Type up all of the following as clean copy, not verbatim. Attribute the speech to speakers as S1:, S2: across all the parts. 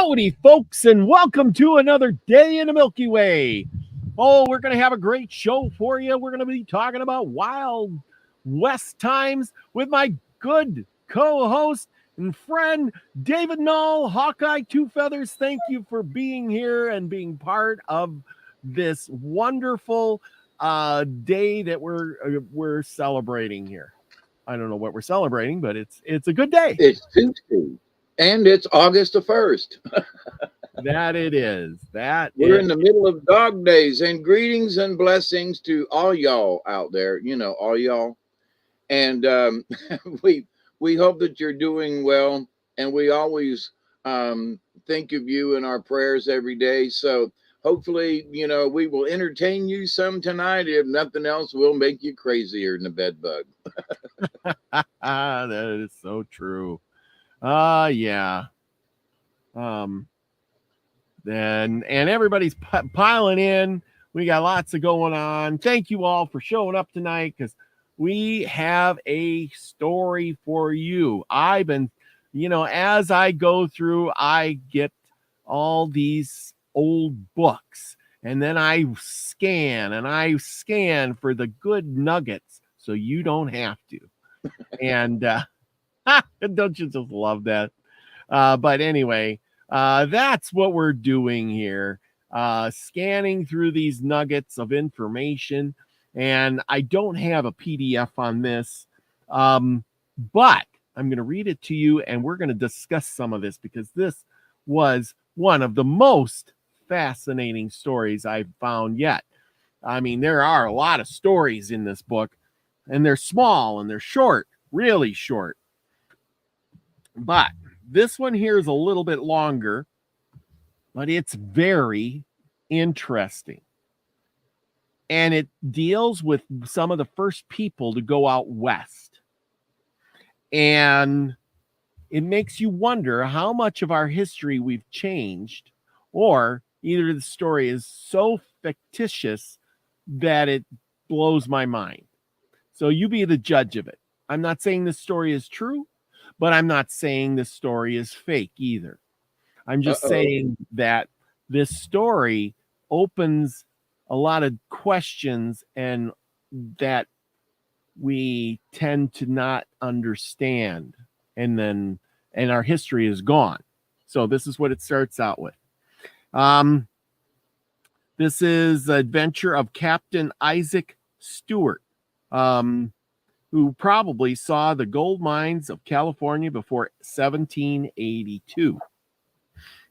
S1: Howdy, folks, and welcome to another day in the Milky Way. Oh, we're going to have a great show for you. We're going to be talking about Wild West times with my good co-host and friend, David Null, Hawkeye Two Feathers. Thank you for being here and being part of this wonderful day that we're celebrating here. I don't know what we're celebrating, but it's a good day.
S2: It's Tuesday, and it's August the 1st.
S1: That it is.
S2: We're in the middle of dog days, and greetings and blessings to all y'all out there. You know, all y'all. And we hope that you're doing well, and we always think of you in our prayers every day. So hopefully, we will entertain you some tonight. If nothing else, we'll make you crazier than a bed bug.
S1: That is so true. Yeah. And everybody's piling in. We got lots of going on. Thank you all for showing up tonight because we have a story for you. I've been, as I go through, I get all these old books and then I scan for the good nuggets so you don't have to. And don't you just love that? But anyway, that's what we're doing here, scanning through these nuggets of information. And I don't have a PDF on this, but I'm going to read it to you, and we're going to discuss some of this because this was one of the most fascinating stories I've found yet. I mean, there are a lot of stories in this book, and they're small and they're short, really short. But this one here is a little bit longer, but it's very interesting. And it deals with some of the first people to go out west. And it makes you wonder how much of our history we've changed, or either the story is so fictitious that it blows my mind. So you be the judge of it. I'm not saying this story is true, but I'm not saying this story is fake either. I'm just saying that this story opens a lot of questions and that we tend to not understand. And our history is gone. So this is what it starts out with. This is the adventure of Captain Isaac Stewart, who probably saw the gold mines of California before 1782.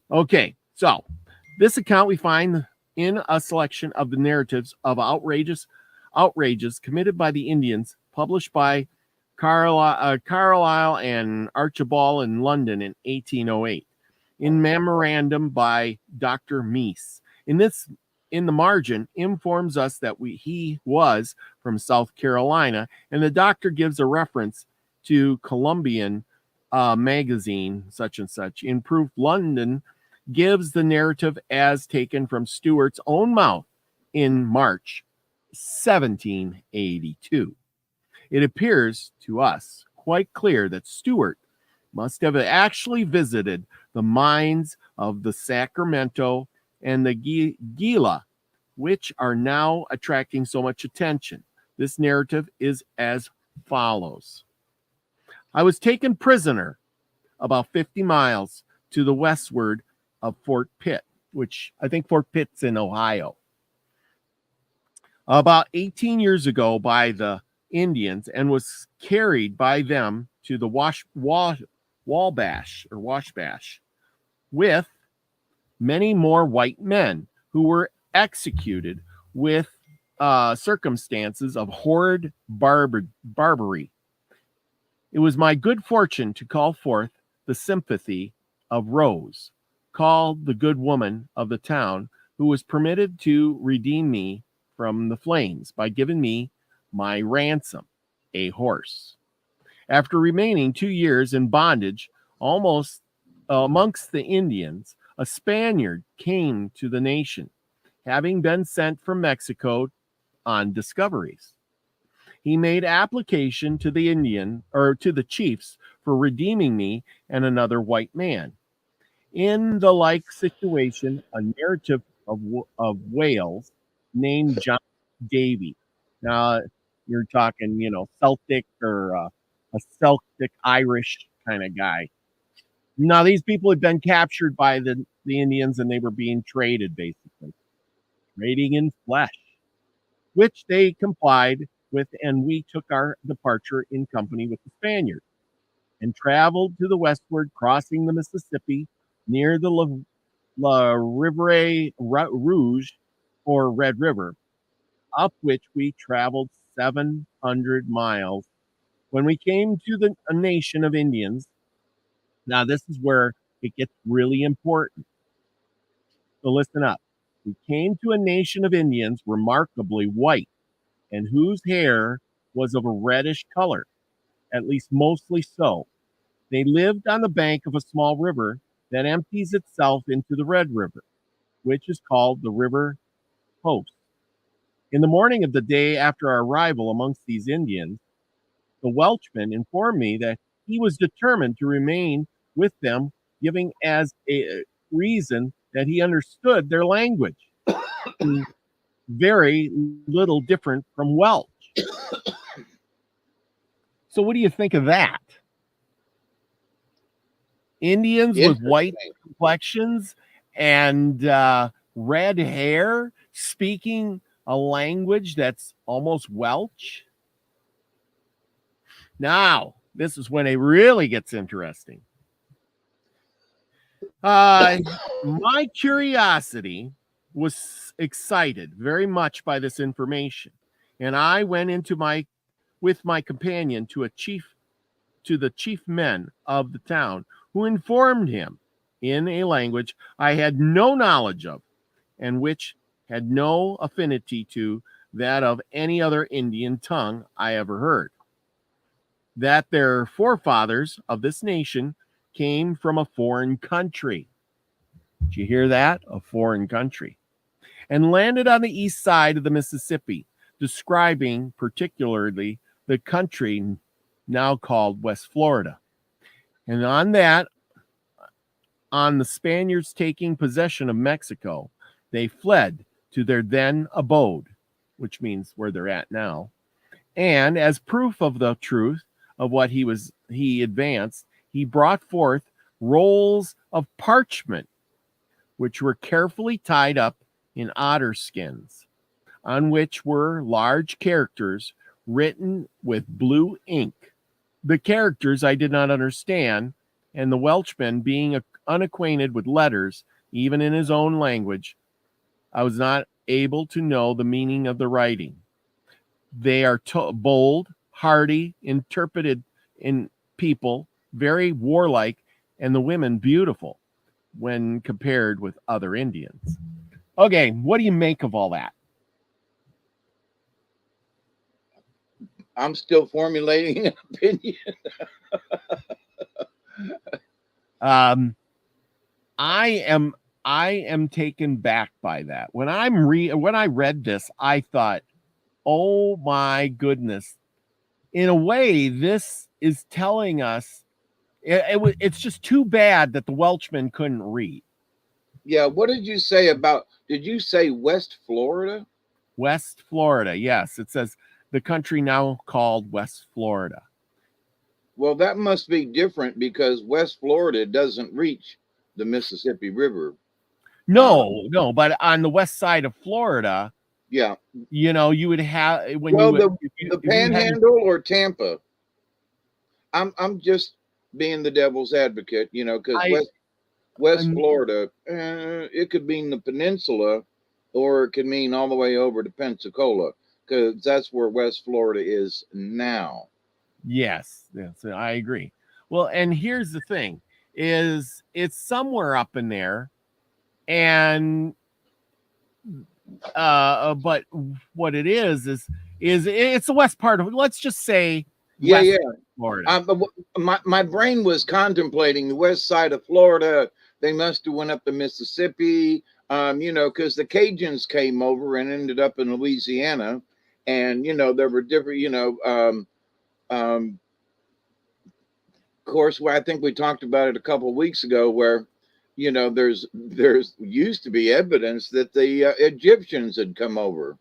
S1: Okay, so this account we find in a selection of the narratives of outrages committed by the Indians, published by Carlyle and Archibald in London in 1808, in memorandum by Dr. Meese. In the margin, informs us that he was from South Carolina, and the doctor gives a reference to Columbian magazine, such and such. In proof, London gives the narrative as taken from Stewart's own mouth in March 1782. It appears to us quite clear that Stewart must have actually visited the mines of the Sacramento and the Gila, which are now attracting so much attention. This narrative is as follows. I was taken prisoner about 50 miles to the westward of Fort Pitt, which I think Fort Pitt's in Ohio, about 18 years ago by the Indians, and was carried by them to the Wabash with many more white men who were executed with circumstances of horrid barbarity. It was my good fortune to call forth the sympathy of Rose, called the good woman of the town, who was permitted to redeem me from the flames by giving me my ransom, a horse. After remaining 2 years in bondage almost amongst the Indians, a Spaniard came to the nation, having been sent from Mexico on discoveries. He made application to the chiefs for redeeming me and another white man. In the like situation, a narrative of Wales named John Davy. Now, you're talking, Celtic or a Celtic Irish kind of guy. Now, these people had been captured by the Indians and they were being traded, basically, trading in flesh, which they complied with, and we took our departure in company with the Spaniards and traveled to the westward, crossing the Mississippi near the La Riviere Rouge, or Red River, up which we traveled 700 miles. When we came to a nation of Indians, now this is where it gets really important. So listen up. We came to a nation of Indians remarkably white, and whose hair was of a reddish color, at least mostly so. They lived on the bank of a small river that empties itself into the Red River, which is called the River Post. In the morning of the day after our arrival amongst these Indians, the Welshman informed me that he was determined to remain with them, giving as a reason that he understood their language, very little different from Welsh. So, what do you think of that? Indians with white complexions and red hair speaking a language that's almost Welsh. Now, this is when it really gets interesting. My curiosity was excited very much by this information, and I went with my companion to the chief men of the town, who informed him in a language I had no knowledge of, and which had no affinity to that of any other Indian tongue I ever heard, that their forefathers of this nation came from a foreign country. Did you hear that? A foreign country. And landed on the east side of the Mississippi, describing particularly the country now called West Florida. And on the Spaniards taking possession of Mexico, they fled to their then abode, which means where they're at now. And as proof of the truth of what he advanced, he brought forth rolls of parchment, which were carefully tied up in otter skins, on which were large characters written with blue ink. The characters I did not understand, and the Welshman, being unacquainted with letters, even in his own language, I was not able to know the meaning of the writing. They are bold, hardy, interpreted in people, very warlike, and the women beautiful when compared with other Indians. Okay, what do you make of all that?
S2: I'm still formulating an opinion.
S1: I am taken back by that. When I read this, I thought, oh my goodness. In a way, this is telling us it's just too bad that the Welshman couldn't read.
S2: Yeah, what did you say about, did you say West Florida?
S1: West Florida, yes. It says the country now called West Florida.
S2: Well, that must be different because West Florida doesn't reach the Mississippi River.
S1: No, but on the west side of Florida,
S2: yeah,
S1: you would have
S2: the Panhandle or Tampa. I'm just being the devil's advocate, because West Florida, it could mean the peninsula, or it could mean all the way over to Pensacola, because that's where West Florida is now.
S1: Yes, I agree. Well, and here's the thing: is it's somewhere up in there, and but what it is it's the west part of it. Let's just say
S2: Florida. My brain was contemplating the west side of Florida. They must have went up the Mississippi, because the Cajuns came over and ended up in Louisiana, and there were different, of course, I think we talked about it a couple of weeks ago, where you know, there's used to be evidence that the Egyptians had come over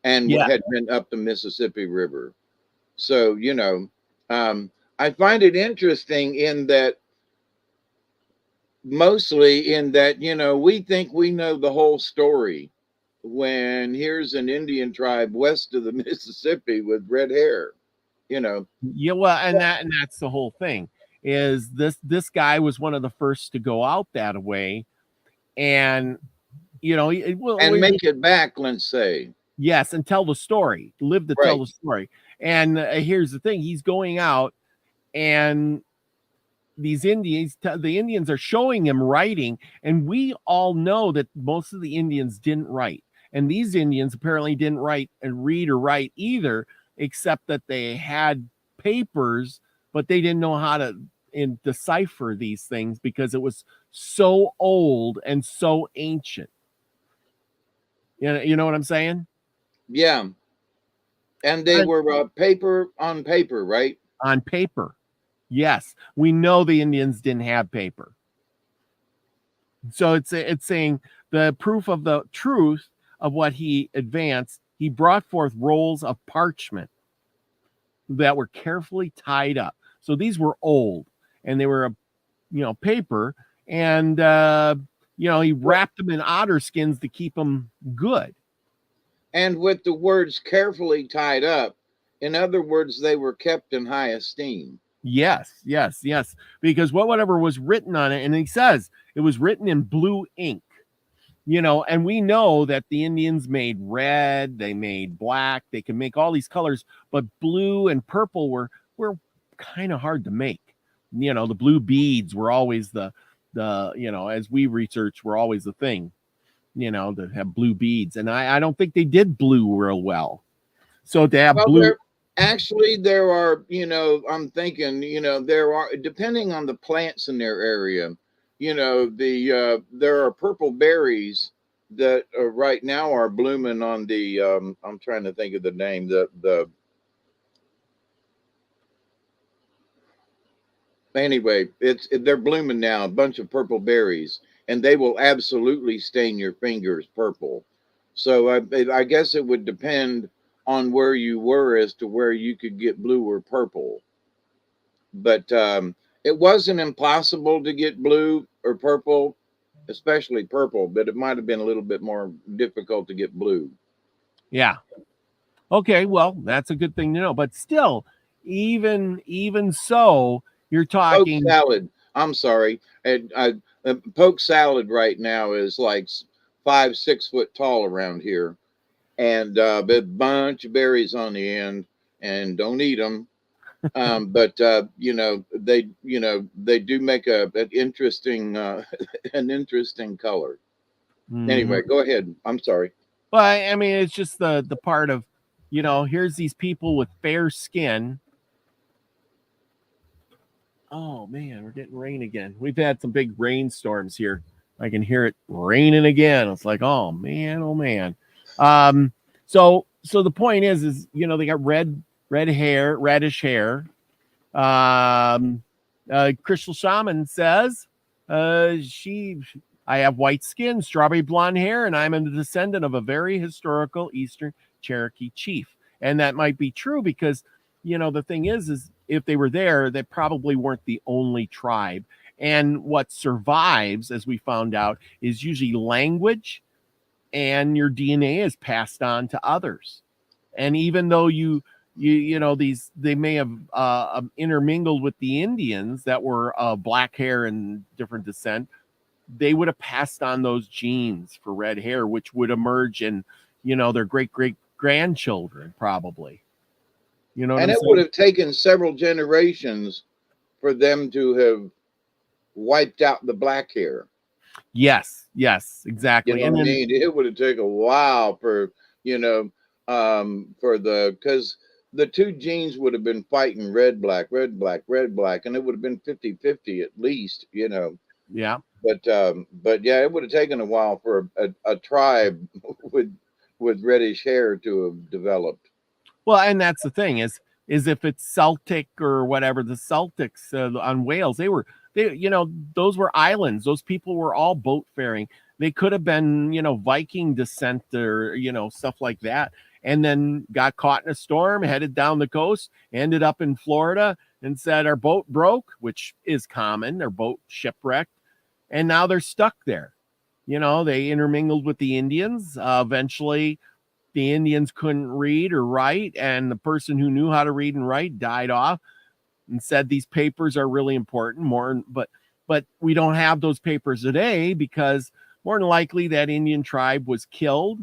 S2: and
S1: Yeah.
S2: had been up the Mississippi River. So, you know, I find it interesting in that, mostly in that, you know, we think we know the whole story when here's an Indian tribe west of the Mississippi with red hair, you know.
S1: Yeah, well, and that's the whole thing. Is this guy was one of the first to go out that way, and you know,
S2: And make it back, let's say.
S1: yes, and tell the story, live to tell
S2: Right.
S1: the story. And here's the thing: he's going out, and these Indians, the Indians are showing him writing, and we all know that most of the Indians didn't write, and these Indians apparently didn't write and read or write either, except that they had papers, but they didn't know how to decipher these things because it was so old and so ancient. You know what I'm saying?
S2: Yeah. And they were paper on paper, right?
S1: On paper. Yes, we know the Indians didn't have paper. So it's saying the proof of the truth of what he advanced. He brought forth rolls of parchment that were carefully tied up. So these were old, and they were, paper, and he wrapped them in otter skins to keep them good.
S2: And with the words carefully tied up, in other words, they were kept in high esteem.
S1: Yes, yes, yes. Because whatever was written on it, and he says it was written in blue ink, and we know that the Indians made red, they made black, they can make all these colors, but blue and purple were kind of hard to make. The blue beads were always the as we research, were always the thing, to have blue beads. And I don't think they did blue real well. So to have blue.
S2: There are, I'm thinking, there are, depending on the plants in their area, there are purple berries that right now are blooming on the, I'm trying to think of the name, anyway, they're blooming now, a bunch of purple berries, and they will absolutely stain your fingers purple. So I guess it would depend on where you were as to where you could get blue or purple. But it wasn't impossible to get blue or purple, especially purple, but it might have been a little bit more difficult to get blue.
S1: Yeah. Okay, well, that's a good thing to know. But still, even so, you're talking
S2: poke salad. I'm sorry. Poke salad right now is like 5-6 foot tall around here, and a bunch of berries on the end, and don't eat them. But they do make an interesting an interesting color. Anyway, go ahead. I'm sorry.
S1: Well, I mean, it's just the part of, here's these people with fair skin. Oh man, we're getting rain again. We've had some big rainstorms here. I can hear it raining again. It's like, oh man, oh man. So the point is, they got reddish hair. Crystal Shaman says, I have white skin, strawberry blonde hair, and I'm a descendant of a very historical Eastern Cherokee chief. And that might be true because, the thing is if they were there, they probably weren't the only tribe. And what survives, as we found out, is usually language, and your DNA is passed on to others. And even though they may have intermingled with the Indians that were black hair and different descent, they would have passed on those genes for red hair, which would emerge in, their great grandchildren, probably.
S2: And it would have taken several generations for them to have wiped out the black hair.
S1: Yes, exactly.
S2: And then, it would have taken a while for, because the two genes would have been fighting red, black, and it would have been 50-50 at least,
S1: Yeah.
S2: But yeah, it would have taken a while for a tribe with reddish hair to have developed.
S1: Well, and that's the thing is if it's Celtic or whatever, the Celtics on Wales, they were those were islands. Those people were all boat faring. They could have been, Viking descent or, stuff like that. And then got caught in a storm, headed down the coast, ended up in Florida and said, our boat broke, which is common. Their boat shipwrecked. And now they're stuck there. They intermingled with the Indians. Eventually, the Indians couldn't read or write. And the person who knew how to read and write died off and said these papers are really important. But we don't have those papers today because more than likely that Indian tribe was killed,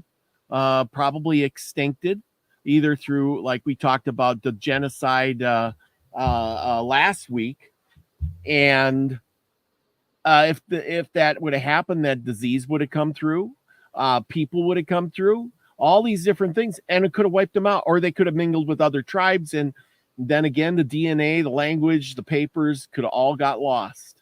S1: probably extincted, either through, like we talked about, the genocide last week. And if that would have happened, that disease would have come through, people would have come through, all these different things, and it could have wiped them out, or they could have mingled with other tribes. And then again, the DNA, the language, the papers could have all got lost.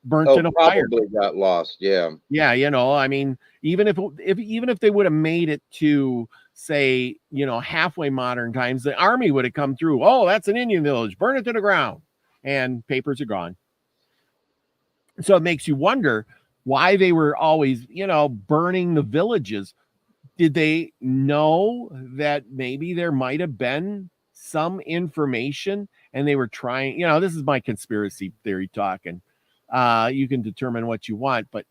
S1: Burnt in a fire.
S2: Probably got lost. Yeah.
S1: Yeah. I mean, even if they would have made it to, say, halfway modern times, the army would have come through. Oh, that's an Indian village. Burn it to the ground. And papers are gone. So it makes you wonder why they were always, burning the villages. Did they know that maybe there might have been some information and they were trying, this is my conspiracy theory talking. You can determine what you want, but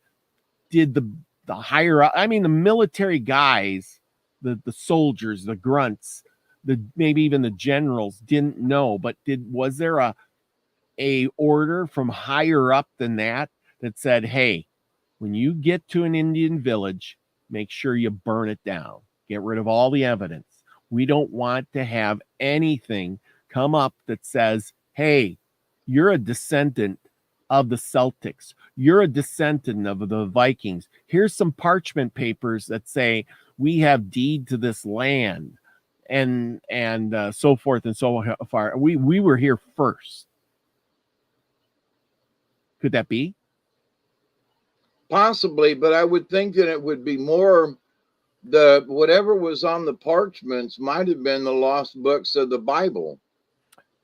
S1: did the higher up, the military guys, the soldiers, the grunts, maybe even the generals didn't know, but was there a order from higher up than that said, hey, when you get to an Indian village, make sure you burn it down. Get rid of all the evidence. We don't want to have anything come up that says, hey, you're a descendant of the Celtics. You're a descendant of the Vikings. Here's some parchment papers that say we have deed to this land, and so forth and so far. We were here first. Could that be?
S2: Possibly, but I would think that it would be more whatever was on the parchments might have been the lost books of the Bible.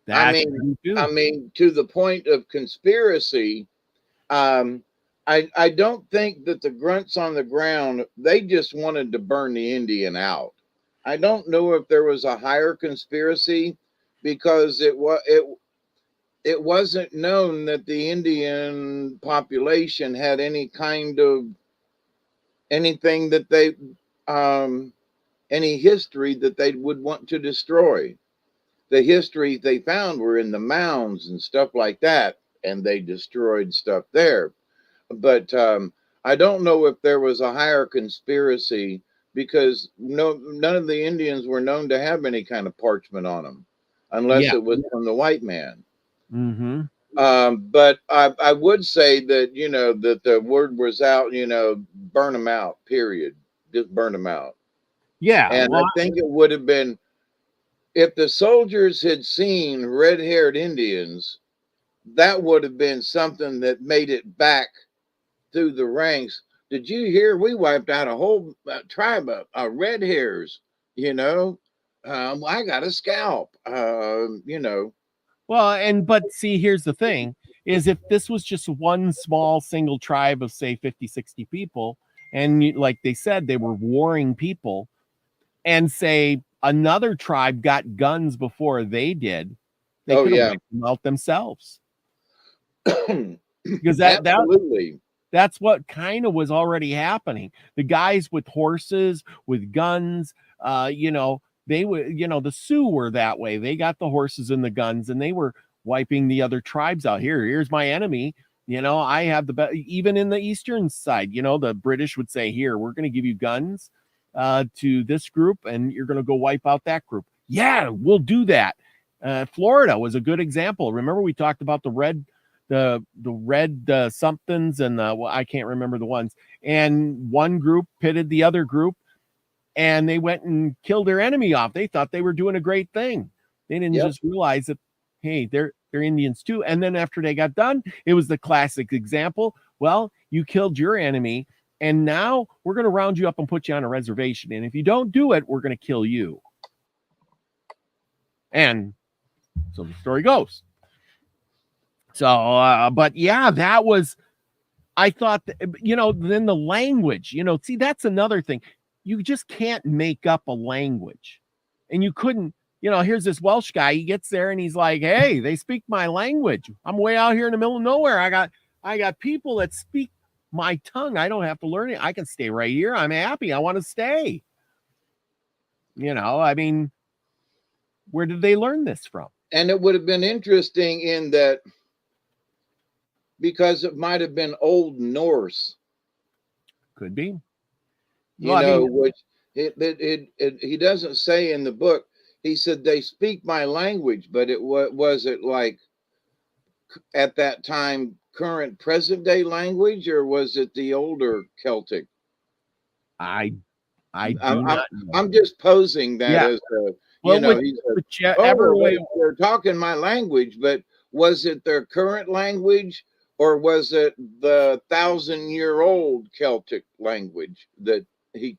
S2: I mean, to the point of conspiracy, I don't think that the grunts on the ground, they just wanted to burn the Indian out. I don't know if there was a higher conspiracy, because it wasn't known that the Indian population had any kind of anything that they any history that they would want to destroy. The history they found were in the mounds and stuff like that, and they destroyed stuff there. But I don't know if there was a higher conspiracy, because none of the Indians were known to have any kind of parchment on them, unless it was from the white man.
S1: Mm-hmm.
S2: But I would say that, that the word was out, burn them out, period. Just burn them out.
S1: Yeah.
S2: And I think it would have been, if the soldiers had seen red-haired Indians, that would have been something that made it back through the ranks. Did you hear? We wiped out a whole tribe of red hairs, I got a scalp,
S1: Well, but see, here's the thing, is if this was just one small single tribe of, say, 50, 60 people, and like they said, they were warring people, and say another tribe got guns before they did, they could have wiped them out themselves. Because that's what kind of was already happening. The guys with horses, with guns, they were, the Sioux were that way. They got the horses and the guns, and they were wiping the other tribes out. Here's my enemy. I have the best. Even in the eastern side, the British would say, here, we're going to give you guns to this group, and you're going to go wipe out that group. Yeah, we'll do that. Florida was a good example. Remember, we talked about the red somethings, and I can't remember the ones. And one group pitted the other group, and they went and killed their enemy off. They thought they were doing a great thing. They didn't just realize that, hey, they're Indians too. And then after they got done, it was the classic example. Well, you killed your enemy, and now we're going to round you up and put you on a reservation. And if you don't do it, we're going to kill you. And so the story goes. So, but yeah, that was, I thought, then the language, see, that's another thing. You just can't make up a language. And you couldn't, here's this Welsh guy. He gets there and he's like, hey, they speak my language. I'm way out here in the middle of nowhere. I got people that speak my tongue. I don't have to learn it. I can stay right here. I'm happy. I want to stay. I mean, where did they learn this from?
S2: And it would have been interesting in that, because it might have been Old Norse.
S1: Could be.
S2: Which he doesn't say in the book. He said they speak my language, but was it like at that time current present day language, or was it the older Celtic?
S1: I'm
S2: just posing that as they're talking my language, but was it their current language, or was it the 1,000-year-old Celtic language that he,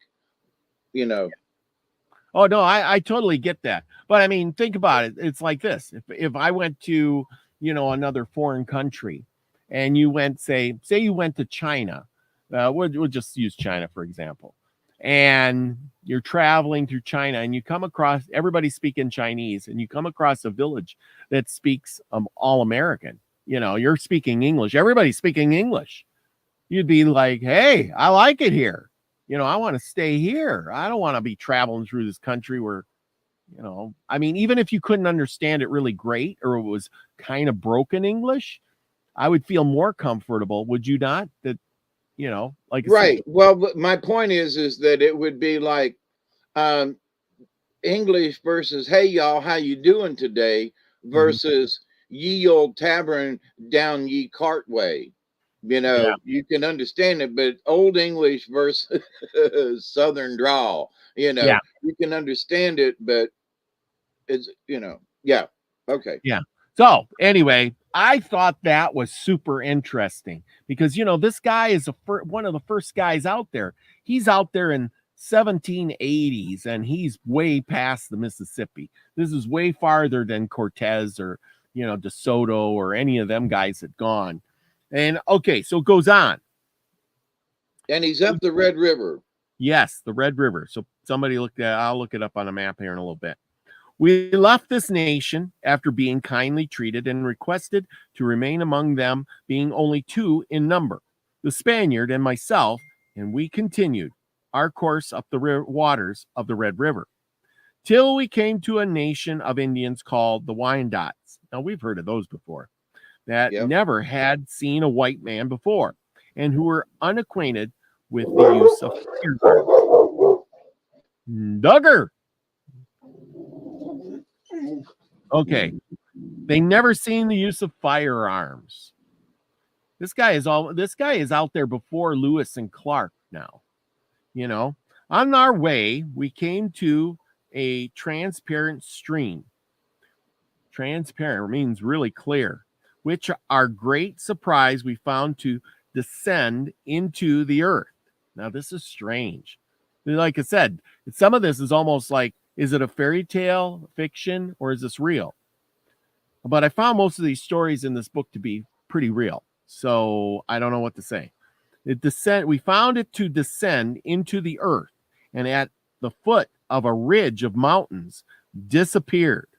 S1: Oh no, I totally get that. But I mean, think about it. It's like this. If I went to, another foreign country, and you went, say you went to China, we'll just use China, for example, and you're traveling through China and you come across, everybody speaking Chinese, and you come across a village that speaks all American, you're speaking English, everybody's speaking English. You'd be like, hey, I like it here. I want to stay here. I don't want to be traveling through this country where, I mean, even if you couldn't understand it really great, or it was kind of broken English, I would feel more comfortable. Would you not? That, like,
S2: right. Well, but my point is that it would be like English versus, hey, y'all, how you doing today, versus ye old tavern down ye cartway. You can understand it, but Old English versus Southern drawl, you can understand it, but it's, okay.
S1: Yeah. So anyway, I thought that was super interesting because, this guy is one of the first guys out there. He's out there in 1780s, and he's way past the Mississippi. This is way farther than Cortez or, De Soto or any of them guys had gone. And okay, so it goes on.
S2: And he's up the Red River.
S1: Yes, the Red River. So somebody I'll look it up on a map here in a little bit. We left this nation after being kindly treated and requested to remain among them, being only 2 in number, the Spaniard and myself, and we continued our course up the waters of the Red River, till we came to a nation of Indians called the Wyandots. Now, we've heard of those before, that never had seen a white man before, and who were unacquainted with the use of firearms. Duggar. Okay. They never seen the use of firearms. This guy is out there before Lewis and Clark now. On our way, we came to a transparent stream. Transparent means really clear, which our great surprise we found to descend into the earth. Now, this is strange. Like I said, some of this is almost like, is it a fairy tale, fiction, or is this real? But I found most of these stories in this book to be pretty real, so I don't know what to say. We found it to descend into the earth, and at the foot of a ridge of mountains disappeared.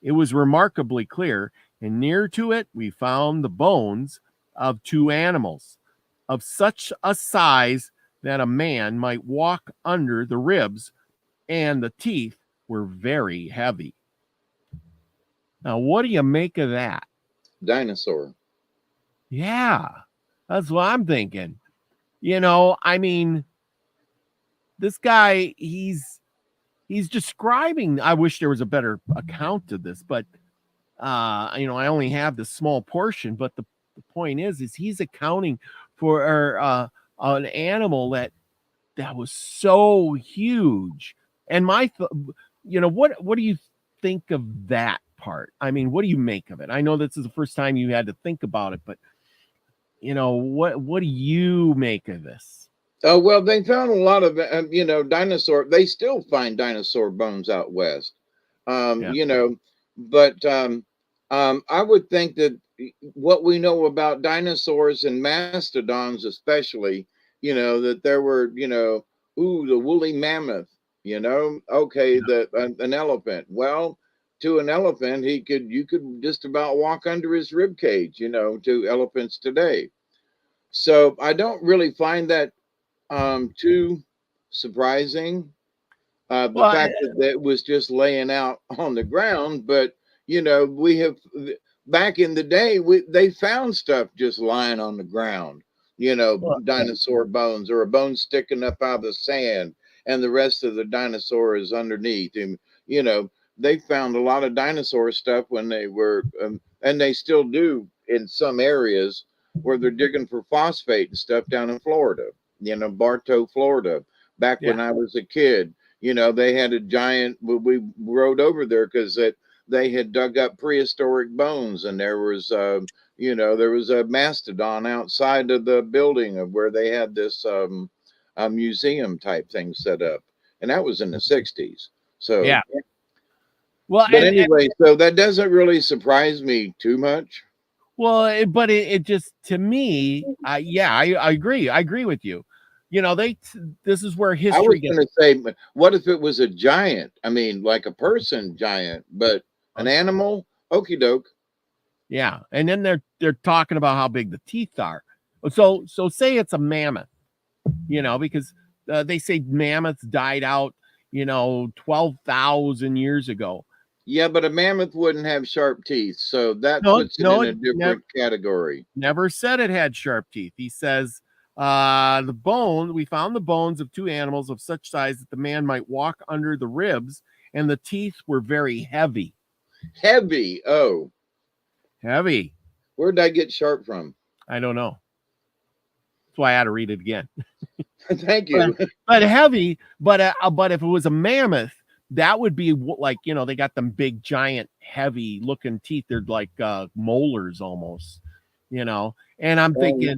S1: It was remarkably clear, and near to it we found the bones of 2 animals of such a size that a man might walk under the ribs, and the teeth were very heavy. Now, what do you make of that?
S2: Dinosaur.
S1: Yeah, that's what I'm thinking. I mean, this guy, he's describing, I wish there was a better account of this, but I only have this small portion, but the point is he's accounting for an animal that was so huge. And what do you think of that part? I mean, what do you make of it? I know this is the first time you had to think about it, but what do you make of this?
S2: Oh, well, they found a lot of dinosaur. They still find dinosaur bones out west. But I would think that what we know about dinosaurs and mastodons, especially, that there were, ooh, the woolly mammoth, okay, an elephant. Well, to an elephant, you could just about walk under his rib cage, to elephants today. So I don't really find that too surprising. The
S1: Well,
S2: fact that it was just laying out on the ground, but we have back in the day, they found stuff just lying on the ground,
S1: well,
S2: dinosaur bones or a bone sticking up out of the sand, and the rest of the dinosaur is underneath. And they found a lot of dinosaur stuff when they were, and they still do in some areas where they're digging for phosphate and stuff down in Florida, Bartow, Florida. Back
S1: yeah.
S2: when I was a kid, they had a giant. We rode over there because they had dug up prehistoric bones, and there was there was a mastodon outside of the building of where they had this a museum type thing set up, and that was in the 60s. So
S1: Yeah. Well,
S2: but anyway, so that doesn't really surprise me too much.
S1: well, but it just, to me, yeah, I agree. I agree with you. This is where
S2: I was
S1: history
S2: going
S1: gets.
S2: to say, but what if it was a giant? I mean, like a person giant, but an animal? Okie doke.
S1: Yeah, and then they're talking about how big the teeth are. So say it's a mammoth, because they say mammoths died out, 12,000 years ago.
S2: Yeah, but a mammoth wouldn't have sharp teeth, so that
S1: No,
S2: puts it
S1: no,
S2: in a different category.
S1: never said it had sharp teeth. He says, we found the bones of two animals of such size that the man might walk under the ribs, and the teeth were very heavy.
S2: Heavy. Oh,
S1: Heavy.
S2: where'd I get sharp from?
S1: I don't know. That's why I had to read it again.
S2: Thank you.
S1: But heavy. But if it was a mammoth, that would be like, they got them big, giant, heavy looking teeth. They're like molars almost, And I'm thinking,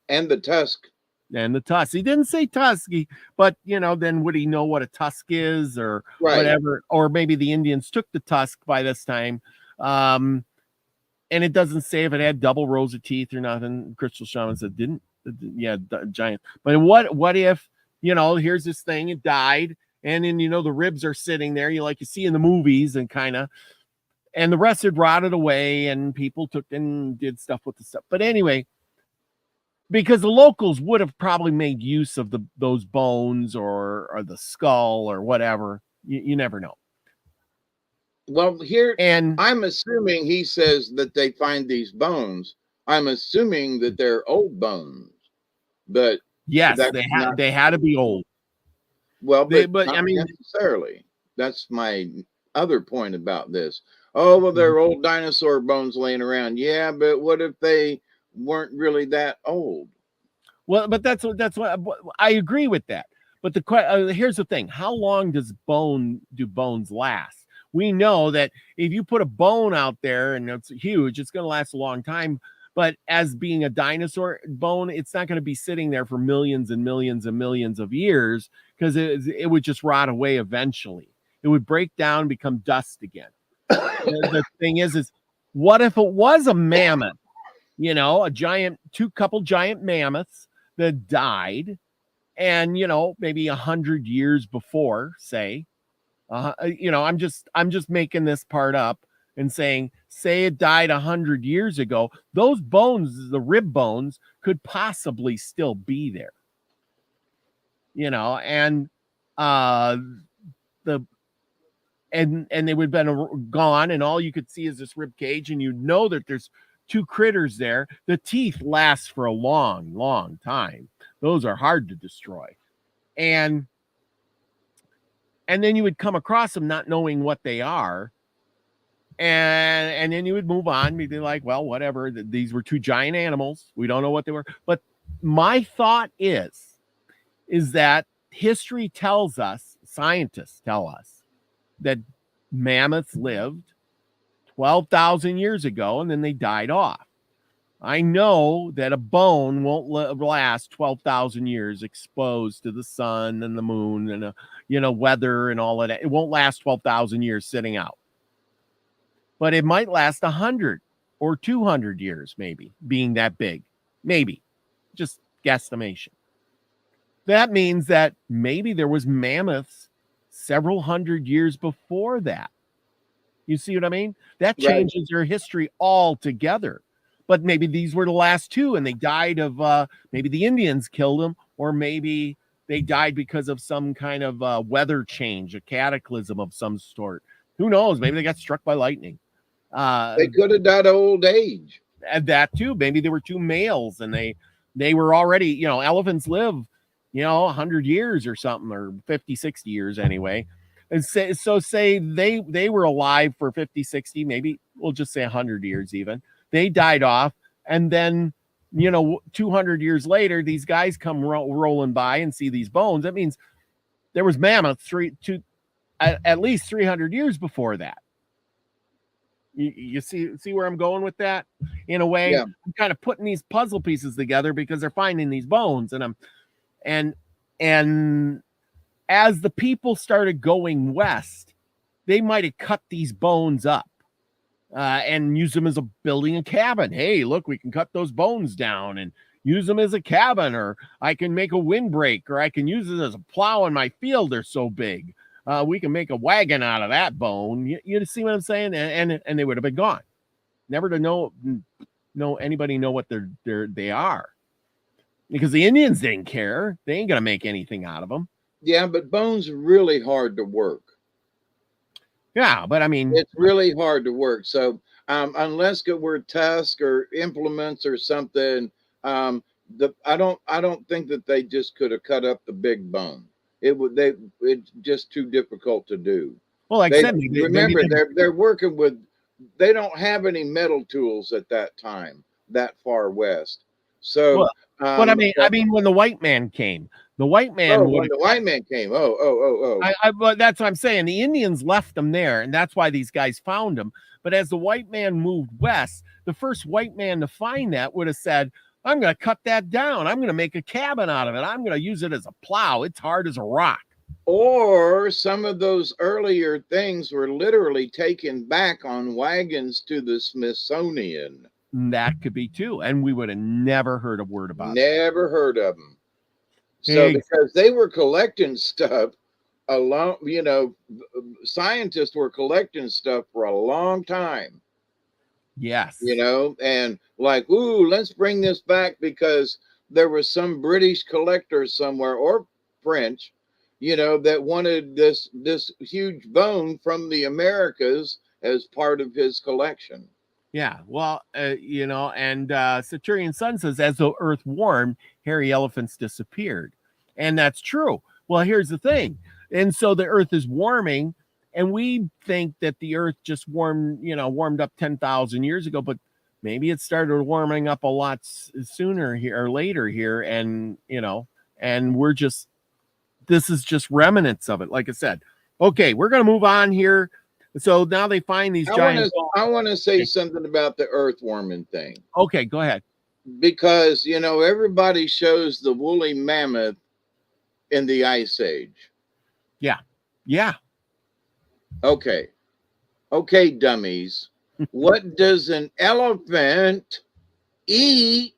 S2: and the tusk.
S1: and the tusk. He didn't say tusky, but then would he know what a tusk is or
S2: Right.
S1: whatever? Or maybe the Indians took the tusk by this time. And it doesn't say if it had double rows of teeth or nothing. Crystal Shaman said didn't. Yeah, giant. But what if, here's this thing, it died, and then the ribs are sitting there, you see in the movies, and and the rest had rotted away, and people took and did stuff with the stuff. But anyway, because the locals would have probably made use of those bones or the skull or whatever. You never know.
S2: Well, here,
S1: And
S2: I'm assuming he says that they find these bones. I'm assuming that they're old bones, but
S1: yes, they had to be old.
S2: Well, but
S1: not
S2: I mean, necessarily. That's my other point about this. Oh, well, they're old dinosaur bones laying around. Yeah, but what if they weren't really that old?
S1: Well, but that's what I agree with that. But here's the thing: how long do bones last? We know that if you put a bone out there and it's huge, it's going to last a long time. But as being a dinosaur bone, it's not going to be sitting there for millions and millions and millions of years, because it would just rot away eventually. It would break down, become dust again. The thing is what if it was a mammoth? Couple giant mammoths that died, and maybe 100 years before, say, I'm just making this part up and saying, say it died 100 years ago, those bones, the rib bones, could possibly still be there. And they would have been gone, and all you could see is this rib cage, and that there's two critters there. The teeth last for a long, long time. Those are hard to destroy. And then you would come across them not knowing what they are. And then you would move on. You'd be like, well, whatever. These were two giant animals. We don't know what they were. But my thought is that history tells us, scientists tell us, that mammoths lived 12,000 years ago, and then they died off. I know that a bone won't last 12,000 years exposed to the sun and the moon and weather and all of that. It won't last 12,000 years sitting out, but it might last 100. or 200 years, maybe being that big, maybe just guesstimation. That means that maybe there was mammoths several hundred years before that. You see what I mean? That
S2: Right.
S1: changes their history altogether. But maybe these were the last two and they died of maybe the Indians killed them, or maybe they died because of some kind of weather change, a cataclysm of some sort. Who knows? Maybe they got struck by lightning.
S2: They could have died of old age.
S1: And that too. Maybe they were two males and they were already, you know, elephants live, you know, 100 years or something, or 50, 60 years anyway. And say they were alive for 50, 60, maybe we'll just say 100 years even. They died off, and then, you know, 200 years later, these guys come rolling by and see these bones. That means there was mammoths at least 300 years before that. You see where I'm going with that? In a way,
S2: Yeah.
S1: I'm kind of putting these puzzle pieces together because they're finding these bones, and as the people started going west, they might have cut these bones up and use them as building a cabin. Hey, look, we can cut those bones down and use them as a cabin, or I can make a windbreak, or I can use it as a plow in my field. They're so big. We can make a wagon out of that bone. You see what I'm saying? And they would have been gone. Never to know anybody know what they are. Because the Indians didn't care. They ain't gonna make anything out of them.
S2: Yeah, but bones are really hard to work.
S1: Yeah, but I mean,
S2: It's really hard to work. So unless it were tusks or implements or something, I don't think that they just could have cut up the big bone. It's just too difficult to do.
S1: well, like I said,
S2: Remember, they're working with, they don't have any metal tools at that time that far west. So,
S1: well, but I mean, when the white man came, the white man
S2: when the white man came,
S1: but that's what I'm saying. The Indians left them there, and that's why these guys found them. But as the white man moved west, the first white man to find that would have said, I'm going to cut that down. I'm going to make a cabin out of it. I'm going to use it as a plow. It's hard as a rock.
S2: Or some of those earlier things were literally taken back on wagons to the Smithsonian.
S1: That could be too. And we would have never heard a word about it.
S2: Never heard of them. So because they were collecting stuff a long, you know, scientists were collecting stuff for a long time.
S1: Yes.
S2: You know, and like, ooh, let's bring this back because there was some British collector somewhere, or French, you know, that wanted this huge bone from the Americas as part of his collection.
S1: Yeah, well, you know, and Saturnian Sun says, as the Earth warmed, hairy elephants disappeared. And that's true. Well, here's the thing. And so the Earth is warming, and we think that the Earth just warmed up 10,000 years ago, but maybe it started warming up a lot sooner here or later here. And, you know, and this is just remnants of it. Like I said, okay, we're going to move on here. So now they find these giant.
S2: I want to say something about the earth warming thing.
S1: Okay, go ahead.
S2: Because, you know, everybody shows the woolly mammoth in the Ice Age.
S1: Yeah. Yeah.
S2: Okay, dummies. What does an elephant eat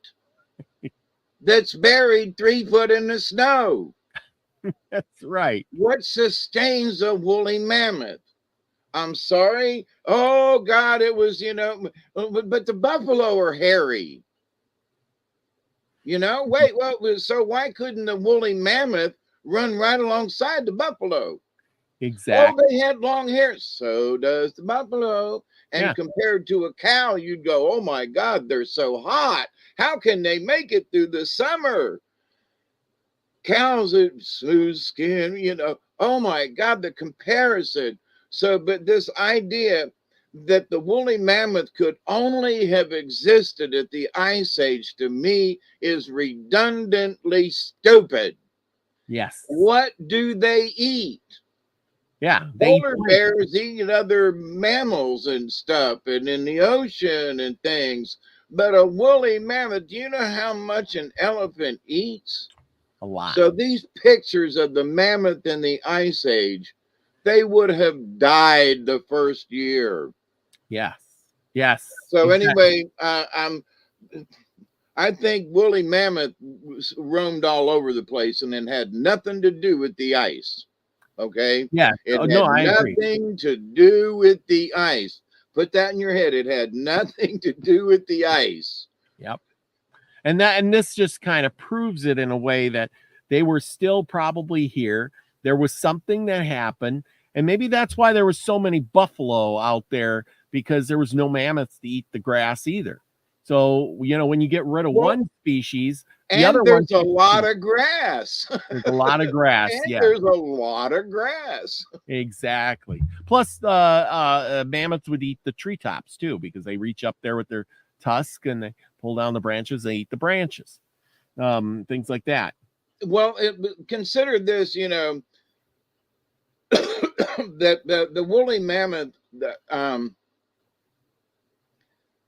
S2: that's buried 3 foot in the snow?
S1: That's right.
S2: What sustains a woolly mammoth? I'm sorry. Oh God, it was, you know, but the buffalo are hairy. You know, wait, well, so why couldn't the woolly mammoth run right alongside the buffalo?
S1: Exactly.
S2: Oh, they had long hair. So does the buffalo. And compared to a cow, you'd go, oh my God, they're so hot. How can they make it through the summer? Cows are smooth skin, you know. Oh my God, the comparison. So, but this idea that the woolly mammoth could only have existed at the Ice Age, to me, is redundantly stupid.
S1: Yes.
S2: What do they eat?
S1: Yeah.
S2: Polar bears eat other mammals and stuff, and in the ocean and things. But a woolly mammoth, do you know how much an elephant eats?
S1: A lot.
S2: So these pictures of the mammoth in the Ice Age, they would have died the first year.
S1: Yes. Yes.
S2: So
S1: Exactly.
S2: anyway, I think woolly mammoth roamed all over the place and it had nothing to do with the ice. Okay.
S1: Yeah.
S2: It
S1: No,
S2: had
S1: I agree.
S2: nothing to do with the ice. Put that in your head. It had nothing to do with the ice.
S1: Yep. And this just kind of proves it in a way that they were still probably here. There was something that happened, and maybe that's why there was so many buffalo out there, because there was no mammoths to eat the grass either. So, when you get rid of
S2: Well,
S1: one species, the
S2: and
S1: other one
S2: there's a
S1: takes
S2: lot
S1: the.
S2: of grass.
S1: There's a lot of grass.
S2: And
S1: Yeah,
S2: there's a lot of grass.
S1: exactly. Plus, mammoths would eat the treetops too, because they reach up there with their tusk and they pull down the branches. They eat the branches, things like that.
S2: Well, consider this, that the woolly mammoth,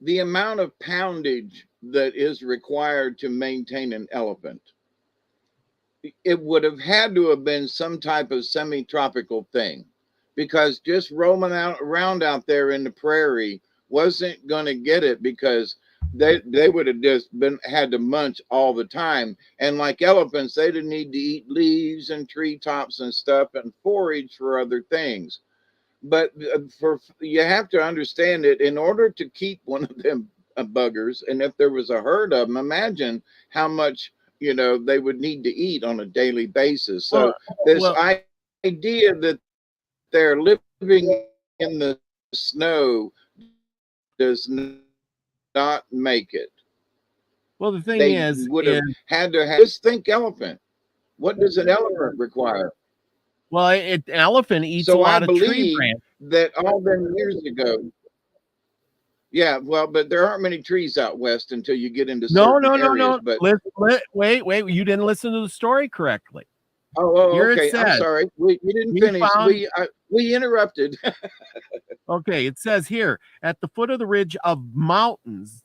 S2: the amount of poundage that is required to maintain an elephant, it would have had to have been some type of semi-tropical thing, because just roaming around out there in the prairie wasn't going to get it, because they would have just had to munch all the time. And like elephants, they didn't need to eat leaves and treetops and stuff and forage for other things. But for you have to understand it, in order to keep one of them buggers, and if there was a herd of them, imagine how much they would need to eat on a daily basis.
S1: Well,
S2: So this
S1: well,
S2: idea that they're living in the snow does not make it.
S1: well. The thing
S2: They
S1: is,
S2: would have had to have, just think elephant. What does an elephant require?
S1: well, an elephant eats a
S2: So I
S1: lot of tree
S2: believe
S1: branches.
S2: that all them years ago, yeah, well, but there aren't many trees out west until you get into
S1: No,
S2: certain
S1: no, no,
S2: areas.
S1: no.
S2: But
S1: Wait. You didn't listen to the story correctly.
S2: oh,
S1: Here it
S2: okay. I'm
S1: says
S2: sorry. We didn't
S1: we
S2: finish.
S1: found.
S2: We interrupted.
S1: Okay, it says here at the foot of the ridge of mountains.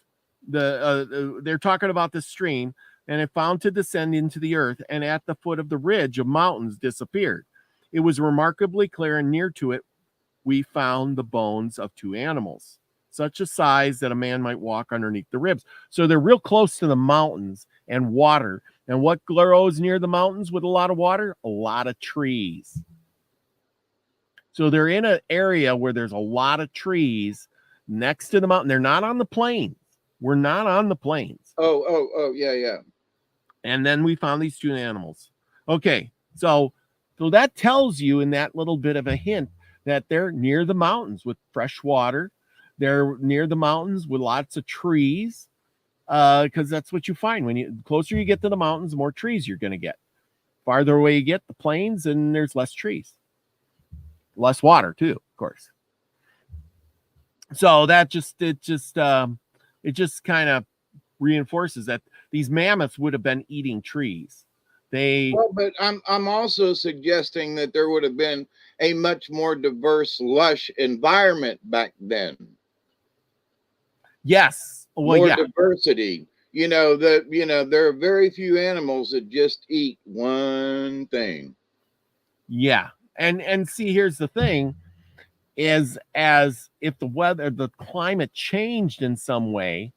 S1: They're talking about the stream, and it found to descend into the earth, and at the foot of the ridge of mountains disappeared. It was remarkably clear, and near to it we found the bones of two animals, such a size that a man might walk underneath the ribs. So they're real close to the mountains and water. And what grows near the mountains with a lot of water? A lot of trees. So they're in an area where there's a lot of trees next to the mountain. They're not on the plains. We're not on the plains.
S2: Oh, yeah, yeah.
S1: And then we found these two animals. Okay, so that tells you in that little bit of a hint that they're near the mountains with fresh water. They're near the mountains with lots of trees, because that's what you find when the closer you get to the mountains, the more trees you're going to get. Farther away you get, the plains, and there's less trees, less water too, of course. So it just kind of reinforces that these mammoths would have been eating trees.
S2: Well, but I'm also suggesting that there would have been a much more diverse, lush environment back then.
S1: Yes. Well,
S2: More
S1: yeah.
S2: diversity. There are very few animals that just eat one thing.
S1: Yeah. And see, here's the thing is, as if the climate changed in some way,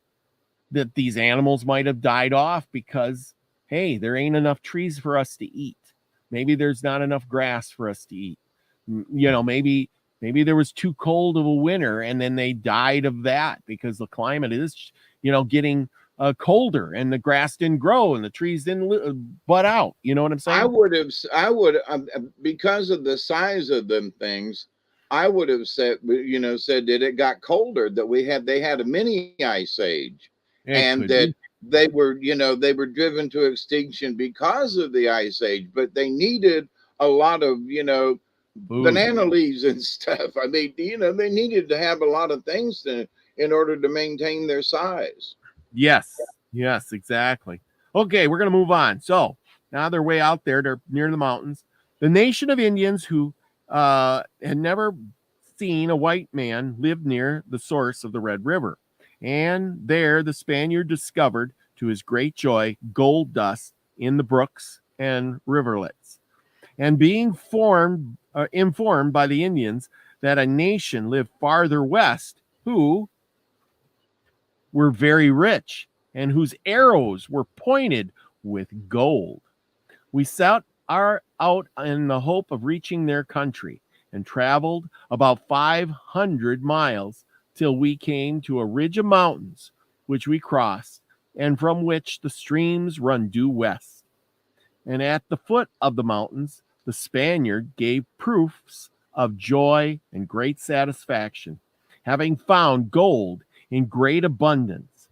S1: that these animals might have died off because, hey, there ain't enough trees for us to eat. Maybe there's not enough grass for us to eat. Maybe there was too cold of a winter and then they died of that because the climate is, getting colder and the grass didn't grow and the trees didn't bud out. You know what I'm saying?
S2: I would, because of the size of them things, I would have said that it got colder, that they had a mini ice age, and that they were driven to extinction because of the ice age, but they needed a lot of, banana leaves and stuff. I mean, they needed to have a lot of things in order to maintain their size.
S1: Yes, exactly. Okay, we're going to move on. So now they're way out there. They're near the mountains. The nation of Indians who had never seen a white man lived near the source of the Red River. And there the Spaniard discovered, to his great joy, gold dust in the brooks and riverlets. And being informed by the Indians that a nation lived farther west who were very rich and whose arrows were pointed with gold. We set out in the hope of reaching their country and traveled about 500 miles till we came to a ridge of mountains, which we crossed, and from which the streams run due west. And at the foot of the mountains, the Spaniard gave proofs of joy and great satisfaction, having found gold in great abundance.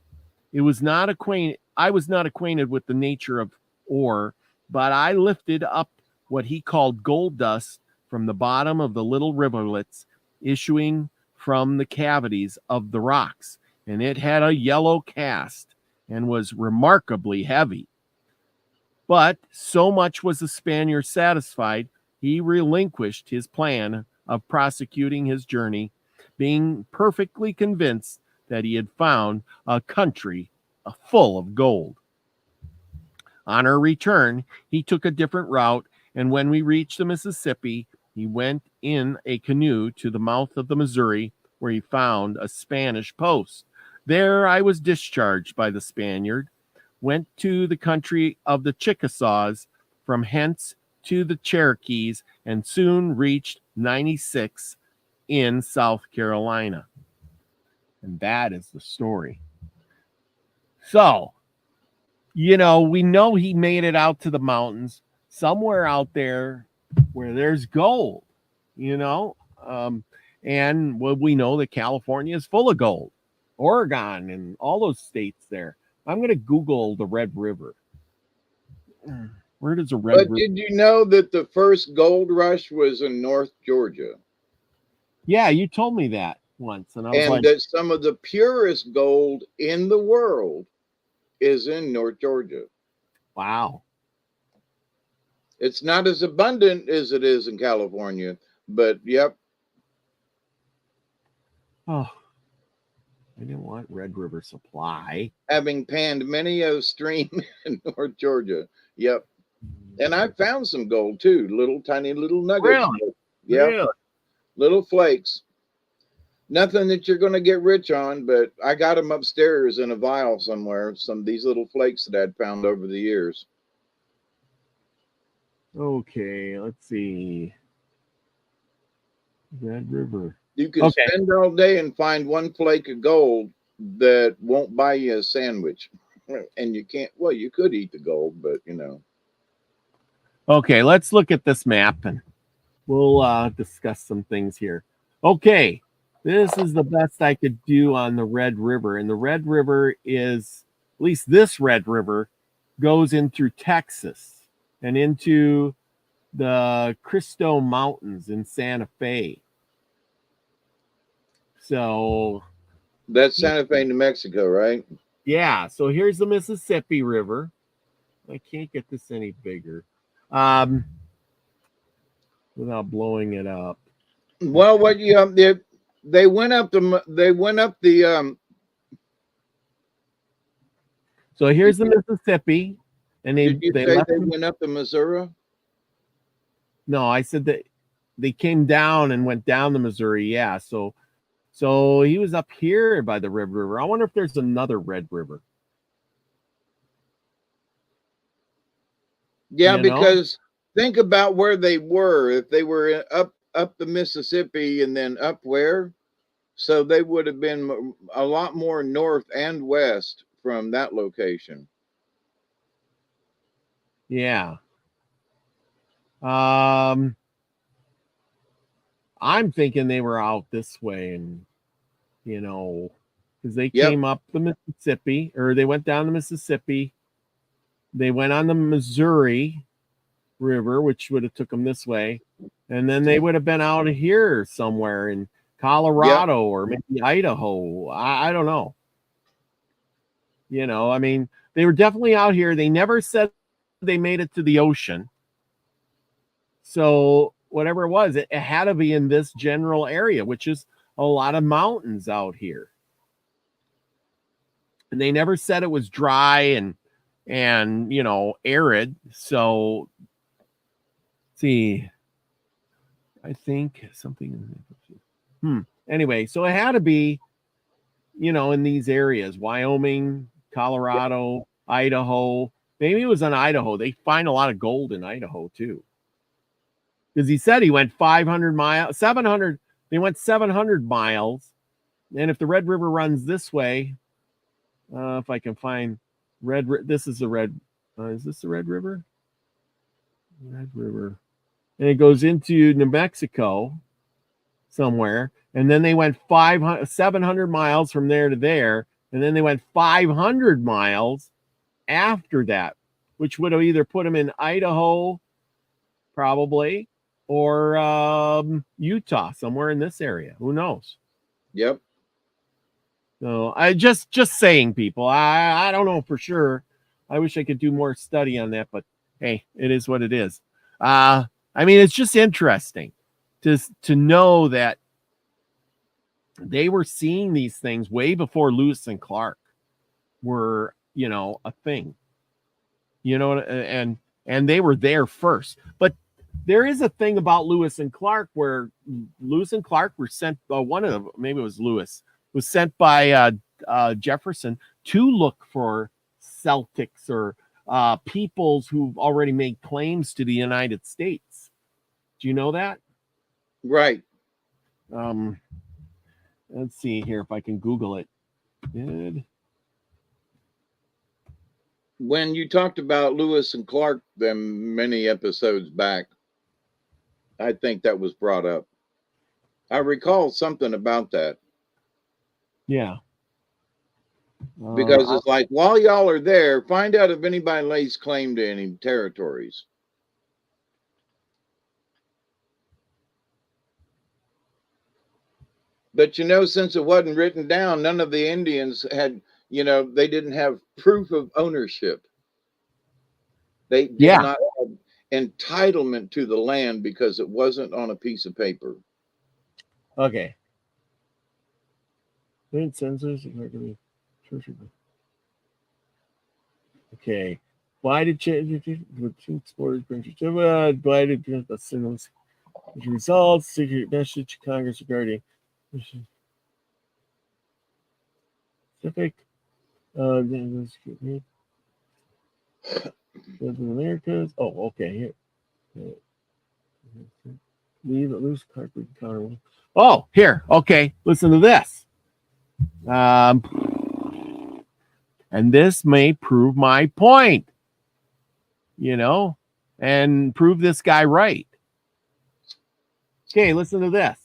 S1: I was not acquainted with the nature of ore, but I lifted up what he called gold dust from the bottom of the little rivulets issuing from the cavities of the rocks, and it had a yellow cast and was remarkably heavy. But so much was the Spaniard satisfied, he relinquished his plan of prosecuting his journey, being perfectly convinced that he had found a country full of gold. On our return, he took a different route, and when we reached the Mississippi, he went in a canoe to the mouth of the Missouri, where he found a Spanish post. There I was discharged by the Spaniard, went to the country of the Chickasaws, from hence to the Cherokees, and soon reached 96 in South Carolina. And that is the story. So, we know he made it out to the mountains, somewhere out there where there's gold, and we know that California is full of gold, Oregon and all those states there. I'm going to Google the Red River. Where does the Red River?
S2: But did you know that the first gold rush was in North Georgia?
S1: Yeah, you told me that once. And
S2: that some of the purest gold in the world is in North Georgia.
S1: Wow.
S2: It's not as abundant as it is in California, but yep.
S1: Oh, I didn't want Red River Supply.
S2: Having panned many a stream in North Georgia. Yep. And I found some gold too, tiny little nuggets.
S1: Really?
S2: Yeah.
S1: Really?
S2: Little flakes. Nothing that you're going to get rich on, but I got them upstairs in a vial somewhere. Some of these little flakes that I'd found over the years.
S1: Okay, let's see. Red River.
S2: You can spend all day and find one flake of gold that won't buy you a sandwich. And you can't, well, you could eat the gold, but
S1: Okay, let's look at this map and we'll discuss some things here. Okay, this is the best I could do on the Red River. And the Red River is, at least this Red River, goes in through Texas and into the Cristo Mountains in Santa Fe. So
S2: that's Santa Fe, New Mexico, right?
S1: Yeah. So here's the Mississippi River. I can't get this any bigger without blowing it up.
S2: Well, what they went up the
S1: So here's the Mississippi, and
S2: did you say they went up the Missouri?
S1: No, I said that they came down and went down the Missouri. Yeah. So he was up here by the Red River. I wonder if there's another Red River.
S2: Yeah, because think about where they were. If they were up the Mississippi and then up where, so they would have been a lot more north and west from that location.
S1: Yeah. I'm thinking they were out this way, and because they came up the Mississippi, or they went down the Mississippi. They went on the Missouri River, which would have took them this way, and then they would have been out here somewhere in Colorado or maybe Idaho. I don't know. I mean, they were definitely out here. They never said they made it to the ocean. So whatever it was, it had to be in this general area, which is a lot of mountains out here. And they never said it was dry and arid. So see, I think something. Anyway, so it had to be, in these areas, Wyoming, Colorado, Idaho. Maybe it was in Idaho. They find a lot of gold in Idaho too. Because he said he went 500 miles, 700. They went 700 miles. And if the Red River runs this way, if I can find this is the Red. Is this the Red River? Red River. And it goes into New Mexico somewhere. And then they went 700 miles from there to there. And then they went 500 miles after that, which would have either put them in Idaho, probably, or Utah, somewhere in this area. Who knows?
S2: Yep.
S1: So I just saying, people. I don't know for sure. I wish I could do more study on that, but hey, it is what it is. I mean, it's just interesting to know that they were seeing these things way before Lewis and Clark were, a thing. And they were there first. But there is a thing about Lewis and Clark where Lewis and Clark were sent. One of them, maybe it was Lewis, was sent by Jefferson to look for Celtics or peoples who've already made claims to the United States. Do you know that?
S2: Right.
S1: Let's see here if I can Google it. Good.
S2: When you talked about Lewis and Clark them many episodes back, I think that was brought up. I recall something about that.
S1: Yeah.
S2: Because it's like, while y'all are there, find out if anybody lays claim to any territories. But since it wasn't written down, none of the Indians had, they didn't have proof of ownership. They did not have entitlement to the land because it wasn't on a piece of paper.
S1: Okay. Okay. Why did exporters bring why did the signals results secret message to Congress regarding specific Americas? Oh, okay. Here. Leave it loose. Oh, here. Okay. Listen to this. And this may prove my point, and prove this guy right. Okay, listen to this.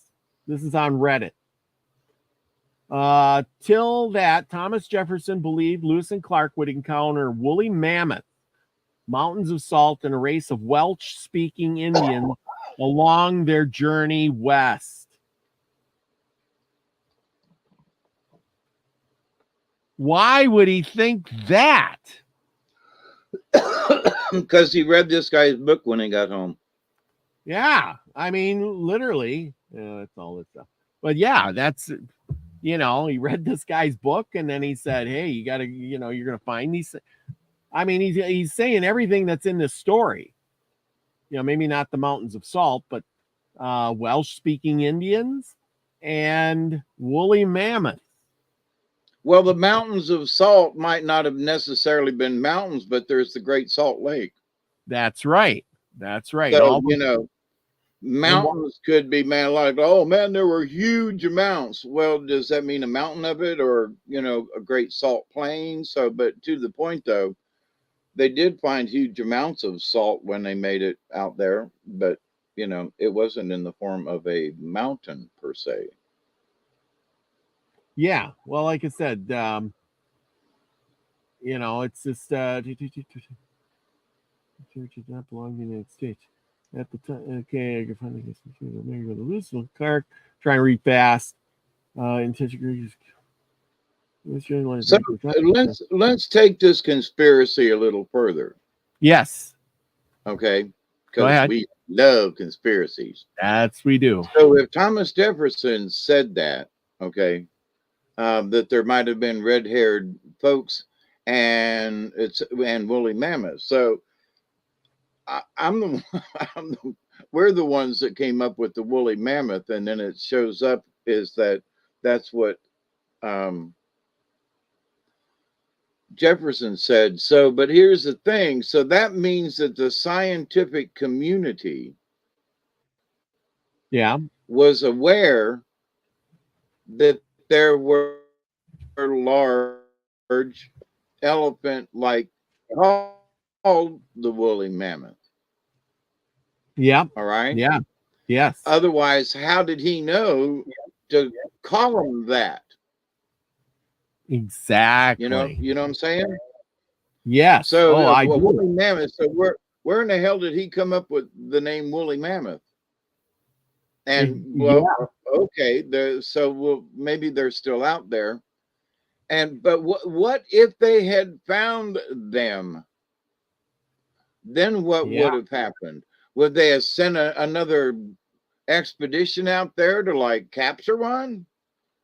S1: This is on Reddit. Till that, Thomas Jefferson believed Lewis and Clark would encounter woolly mammoths, mountains of salt, and a race of Welsh-speaking Indians along their journey west. Why would he think that?
S2: Because he read this guy's book when he got home.
S1: Yeah, I mean, literally, that's all this stuff. But yeah, that's, he read this guy's book and then he said, hey, you got to, you're going to find these. I mean, he's saying everything that's in this story. Maybe not the mountains of salt, but Welsh-speaking Indians and woolly mammoths.
S2: Well, the mountains of salt might not have necessarily been mountains, but there's the Great Salt Lake.
S1: That's right. That's right.
S2: So, mountains could be, like, oh, man, there were huge amounts. Well, does that mean a mountain of it or, a Great Salt Plain? So, but to the point, though, they did find huge amounts of salt when they made it out there. But, it wasn't in the form of a mountain per se.
S1: Yeah, well, like I said, it's just church did not belong to the United States at the time. Okay, I can finally get some food. I'm going to go to Lewis Clark. Try and read fast. Intention.
S2: So let's take this conspiracy a little further.
S1: Yes.
S2: Okay. Because we love conspiracies.
S1: We do.
S2: So if Thomas Jefferson said that, okay, that there might have been red-haired folks and woolly mammoths. So we're the ones that came up with the woolly mammoth, and then it shows up is that's what Jefferson said, so, but here's the thing. So that means that the scientific community
S1: Yeah.
S2: was aware that there were large elephant like called the woolly mammoth.
S1: Yeah.
S2: All right.
S1: Yeah. Yes.
S2: Otherwise, how did he know to call them that?
S1: Exactly.
S2: You know what I'm saying?
S1: Yes.
S2: So
S1: Oh, I
S2: well,
S1: do.
S2: woolly mammoth. So where in the hell did he come up with the name woolly mammoth? And well,
S1: Yeah.
S2: okay, so well, maybe they're still out there. And but what if they had found them? Then what
S1: Yeah.
S2: would have happened? Would they have sent another expedition out there to like capture one,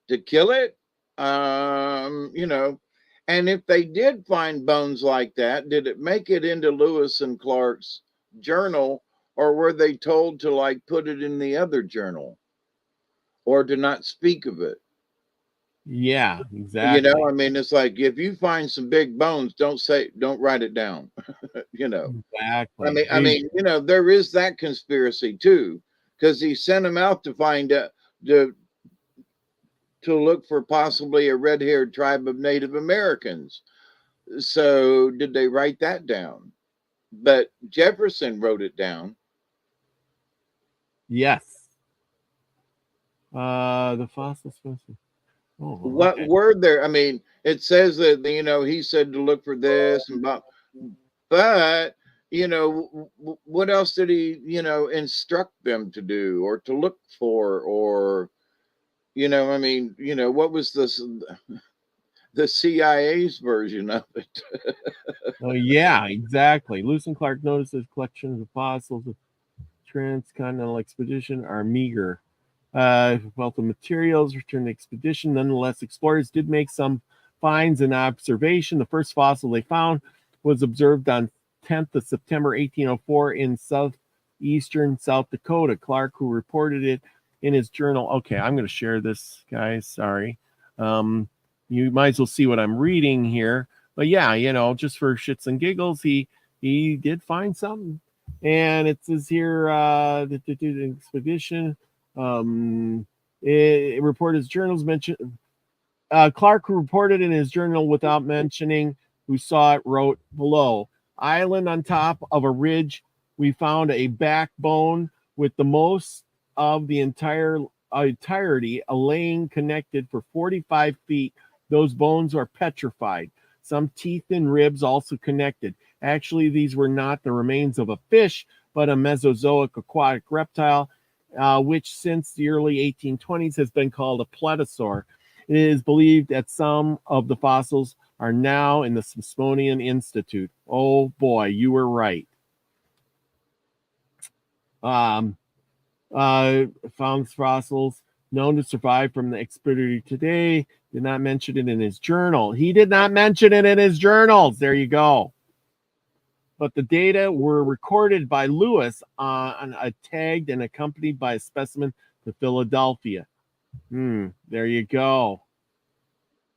S2: to kill it? You know, and if they did find bones like that, did it make it into Lewis and Clark's journal, or were they told to like put it in the other journal or to not speak of it?
S1: Yeah.
S2: You know,
S1: Exactly.
S2: I mean, it's like if you find some big bones, don't write it down. You know,
S1: Exactly.
S2: you know, there is that conspiracy too, because he sent them out to find to to look for possibly a red-haired tribe of Native Americans. So did they write that down? But Jefferson wrote it down.
S1: Yes. The fossil species. Oh,
S2: What
S1: okay.
S2: word there? I mean, it says that you know he said to look for this and but you know what else did he instruct them to do or to look for or I mean what was this the CIA's version of it?
S1: Oh, yeah, exactly. Lewis and Clark notices collections of fossils of transcontinental expedition are meager. Wealth of materials returned to expedition. Nonetheless, explorers did make some finds and observation. The first fossil they found was observed on 10th of September 1804 in southeastern South Dakota. Clark, who reported it in his journal. Okay, I'm going to share this, guys. Sorry. You might as well see what I'm reading here. But yeah, just for shits and giggles, he did find something. And it says here, the expedition it reported his journals mentioned Clark, who reported in his journal without mentioning who saw it, wrote below: island on top of a ridge, we found a backbone with the most of the entirety a laying connected for 45 feet. Those bones are petrified. Some teeth and ribs also connected. Actually, these were not the remains of a fish, but a Mesozoic aquatic reptile, which since the early 1820s has been called a plesiosaur. It is believed that some of the fossils are now in the Smithsonian Institute. Oh boy, you were right. Um, Found fossils known to survive from the expedition today. Did not mention it in his journal. He did not mention it in his journals. There you go. But the data were recorded by Lewis on a tagged and accompanied by a specimen to Philadelphia. There you go.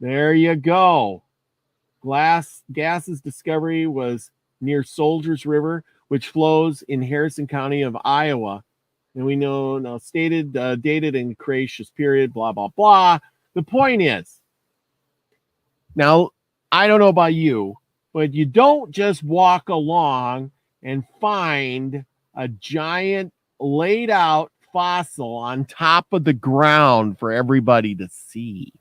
S1: There you go. Gas's discovery was near Soldiers River, which flows in Harrison County of Iowa. And we know now stated, dated in Cretaceous period, blah, blah, blah. The point is, now, I don't know about you, but you don't just walk along and find a giant laid out fossil on top of the ground for everybody to see.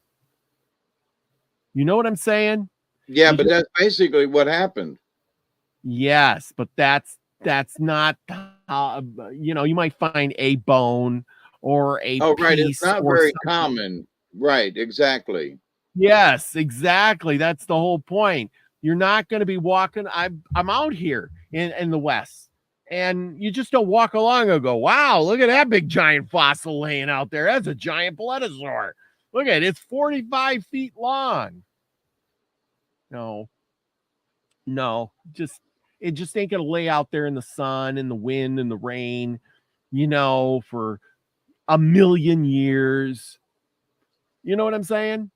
S1: You know what I'm saying?
S2: Yeah, but that's basically what happened.
S1: Yes, but that's not how, you might find a bone or a
S2: Oh, right. It's
S1: piece
S2: not
S1: or
S2: very
S1: something.
S2: common. Right. Exactly.
S1: Yes, exactly. That's the whole point. You're not going to be walking. I'm out here in the West, and you just don't walk along and go, wow, look at that big giant fossil laying out there. That's a giant plesiosaur. Look at it. It's 45 feet long. No, it just ain't gonna lay out there in the sun and the wind and the rain, for a million years. You know what I'm saying?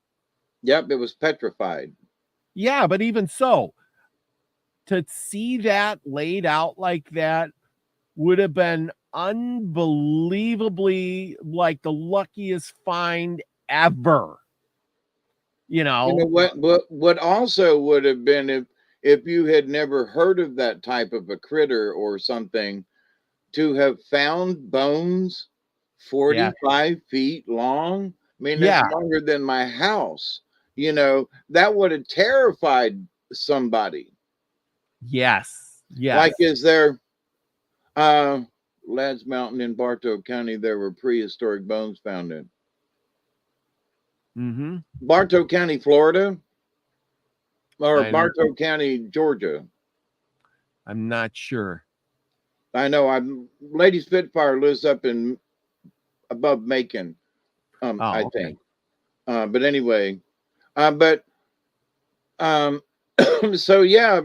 S2: Yep. It was petrified.
S1: Yeah, but even so, to see that laid out like that would have been unbelievably like the luckiest find ever. You
S2: You know
S1: know,
S2: what also would have been if you had never heard of that type of a critter or something, to have found bones
S1: yeah,
S2: 45 feet long. I mean, that's
S1: yeah,
S2: longer than my house. That would have terrified somebody.
S1: yes, yes.
S2: Like, is there uh Lads Mountain in Bartow County, there were prehistoric bones found in
S1: Mm-hmm.
S2: Bartow County, Florida, or
S1: I'm
S2: Bartow County, Georgia.
S1: not sure.
S2: I know I'm Lady Spitfire lives up in above Macon, I
S1: Oh, okay.
S2: think. But anyway, but um so yeah,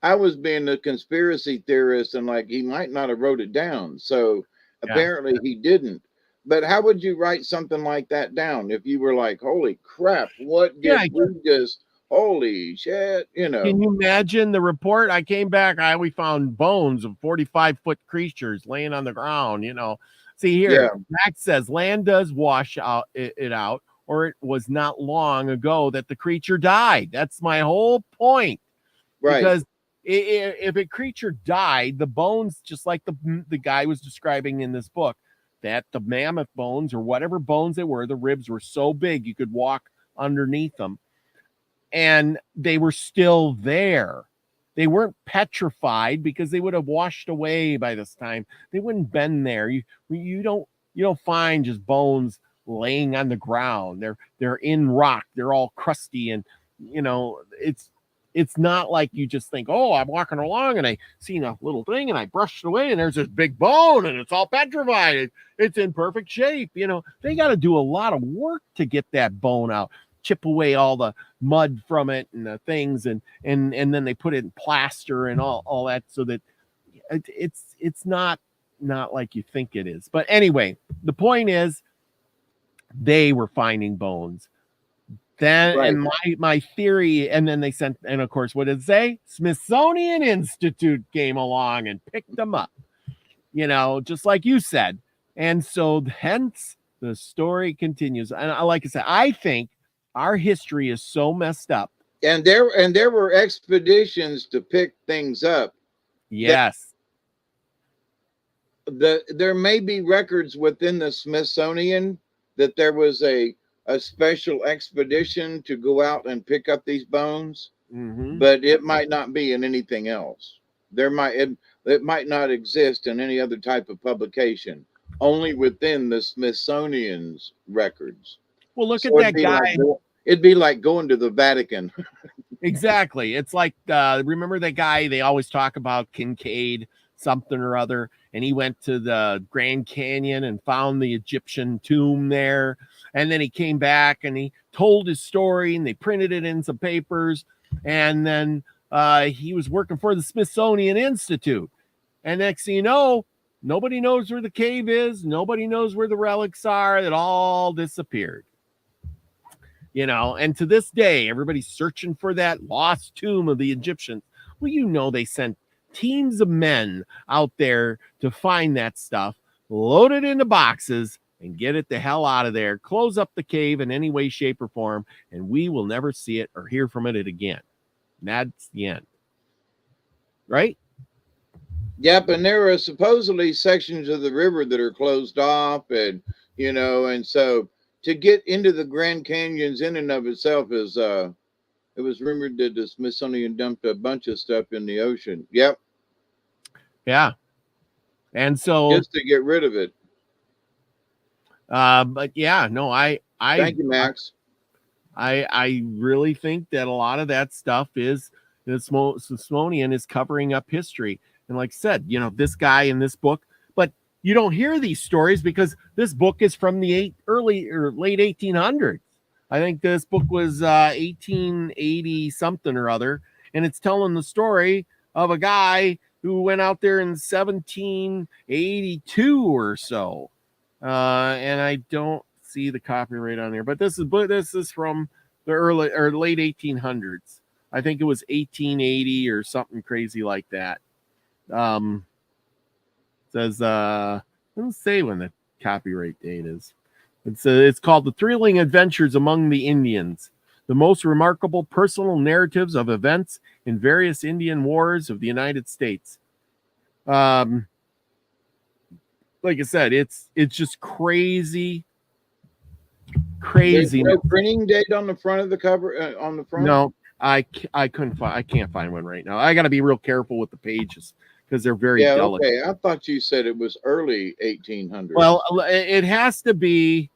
S2: I was being a conspiracy theorist and like he might not have wrote it down. So
S1: Yeah.
S2: apparently he didn't. But how would you write something like that down if you were like, holy crap, what
S1: Yeah.
S2: did we just holy shit,
S1: Can you imagine the report? I came back. We found bones of 45-foot creatures laying on the ground. See
S2: Yeah,
S1: here, Max says land does wash out it out, or it was not long ago that the creature died. That's my whole point.
S2: right,
S1: Because if a creature died, the bones, just like the guy was describing in this book, that the mammoth bones or whatever bones they were, the ribs were so big you could walk underneath them, and they were still there. They weren't petrified because they would have washed away by this time. They wouldn't been there. You don't find just bones laying on the ground. They're in rock. They're all crusty, and it's not like you just think, oh, I'm walking along and I seen a little thing and I brushed it away and there's this big bone and it's all petrified. It's in perfect shape. They got to do a lot of work to get that bone out, chip away all the mud from it and the things, and then they put it in plaster and all that, so that it's not like you think it is. But anyway, the point is they were finding bones then,
S2: right.
S1: and my theory, and then they sent, and of course, what did it say? Smithsonian Institute came along and picked them up, just like you said. And so hence the story continues. And like I said, I think our history is so messed up.
S2: And there were expeditions to pick things up.
S1: Yes.
S2: There may be records within the Smithsonian that there was a special expedition to go out and pick up these bones, but it might not be in anything else. It might not exist in any other type of publication, only within the Smithsonian's records.
S1: Well, look
S2: So
S1: at that guy.
S2: It'd be like going to the Vatican.
S1: Exactly. It's like, remember that guy they always talk about, Kincaid something or other, and he went to the Grand Canyon and found the Egyptian tomb there, and then he came back and he told his story and they printed it in some papers, and then he was working for the Smithsonian Institute, and next thing you know, nobody knows where the cave is, nobody knows where the relics are, it all disappeared. And to this day, everybody's searching for that lost tomb of the Egyptians. Well, they sent teams of men out there to find that stuff, load it into boxes, and get it the hell out of there, close up the cave in any way, shape, or form, and we will never see it or hear from it again. And that's the end. Right?
S2: Yep, and there are supposedly sections of the river that are closed off, and so to get into the Grand Canyons in and of itself is it was rumored that the Smithsonian dumped a bunch of stuff in the ocean. Yep.
S1: Yeah. And so
S2: just to get rid of it.
S1: But yeah, no, I
S2: thank you, Max.
S1: I really think that a lot of that stuff is the Smithsonian is covering up history. And like I said, this guy in this book, but you don't hear these stories because this book is from the late 1800s. I think this book was 1880 something or other, and it's telling the story of a guy who went out there in 1782 or so. And I don't see the copyright on here, but this is from the early or late 1800s. I think it was 1880 or something crazy like that. Says let's say when the copyright date is. It's called The Thrilling Adventures Among the Indians, the most remarkable personal narratives of events in various Indian wars of the United States. Like I said, it's just crazy.
S2: There's no printing date on the front of the cover. On the front,
S1: no, I couldn't find. I can't find one right now. I got to be real careful with the pages because they're very delicate.
S2: Okay. I thought you said it was early 1800s.
S1: Well, it has to be.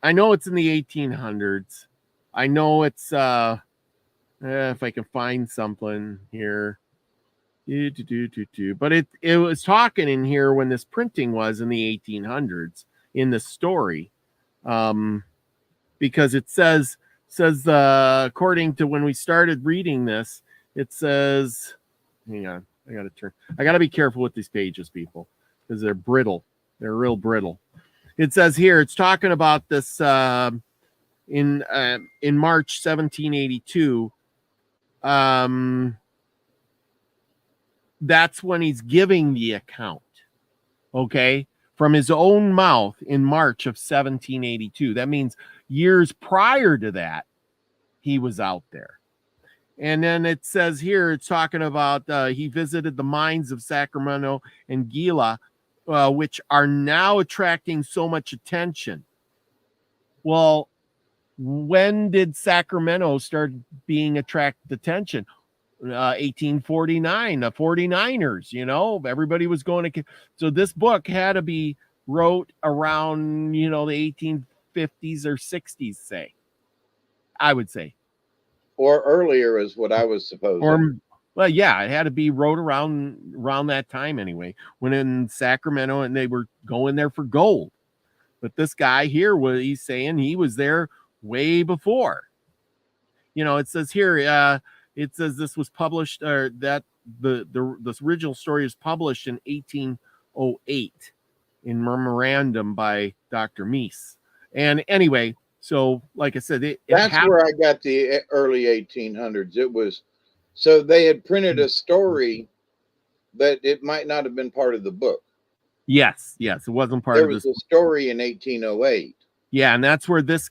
S1: I know it's in the 1800s. I know it's if I can find something here. But it was talking in here when this printing was in the 1800s in the story. Because it says according to when we started reading this, it says, hang on, I gotta be careful with these pages, people, because they're brittle. They're real brittle. It says here, it's talking about this in March 1782. That's when he's giving the account, okay, from his own mouth in March of 1782. That means years prior to that, he was out there. And then it says here, it's talking about he visited the mines of Sacramento and Gila, which are now attracting so much attention. Well, when did Sacramento start being attracted attention? 1849, the 49ers, everybody was going to. So this book had to be wrote around, the 1850s or 60s, say. I would say.
S2: Or earlier is what I was supposing.
S1: Well, yeah, it had to be wrote around that time anyway, when in Sacramento and they were going there for gold. But this guy here, he's saying he was there way before. It says here, it says this was published, or that this original story is published in 1808 in memorandum by Dr. Meese. And anyway, so like I said,
S2: that's where I got the early 1800s. It was, so they had printed a story that it might not have been part of the book.
S1: Yes, it wasn't part of this.
S2: There was a story in 1808.
S1: Yeah, and that's where this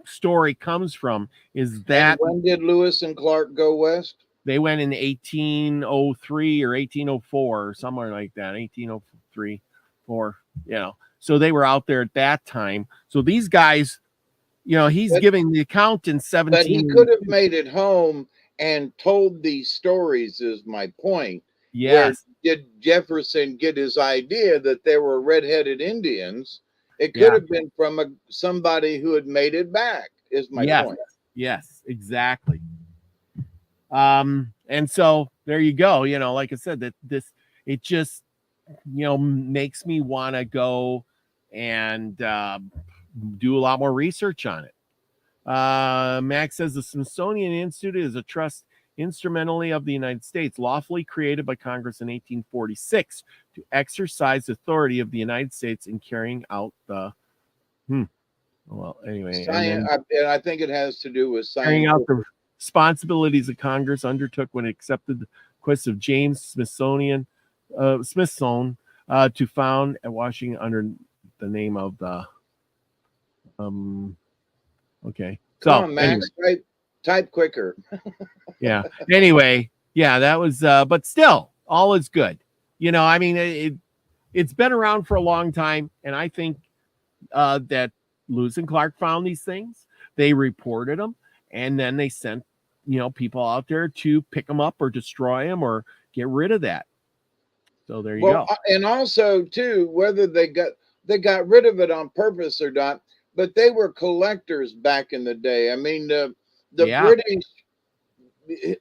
S1: story comes from. Is that,
S2: and when did Lewis and Clark go west?
S1: They went in 1803 or 1804 or somewhere like that. 1803, 4. So they were out there at that time. So these guys, he's giving the account in 17.
S2: But he could have made it home and told these stories, is my point.
S1: Yes.
S2: Where did Jefferson get his idea that they were redheaded Indians? It could have been from somebody who had made it back, is my point.
S1: Yes, exactly. And so there you go. Like I said, it just, makes me want to go and do a lot more research on it. Max says the Smithsonian Institute is a trust instrumentally of the United States, lawfully created by Congress in 1846 to exercise the authority of the United States in carrying out the well, anyway,
S2: and I think it has to do with
S1: carrying out the responsibilities that Congress undertook when it accepted the request of James Smithsonian to found at Washington under the name of the okay. So
S2: come on, Max,
S1: anyway.
S2: Type quicker.
S1: Yeah. Anyway, that was but still all is good. It's been around for a long time, and I think that Lewis and Clark found these things. They reported them, and then they sent people out there to pick them up or destroy them or get rid of that. So there you go.
S2: And also too, whether they got rid of it on purpose or not, but they were collectors back in the day. I mean, the British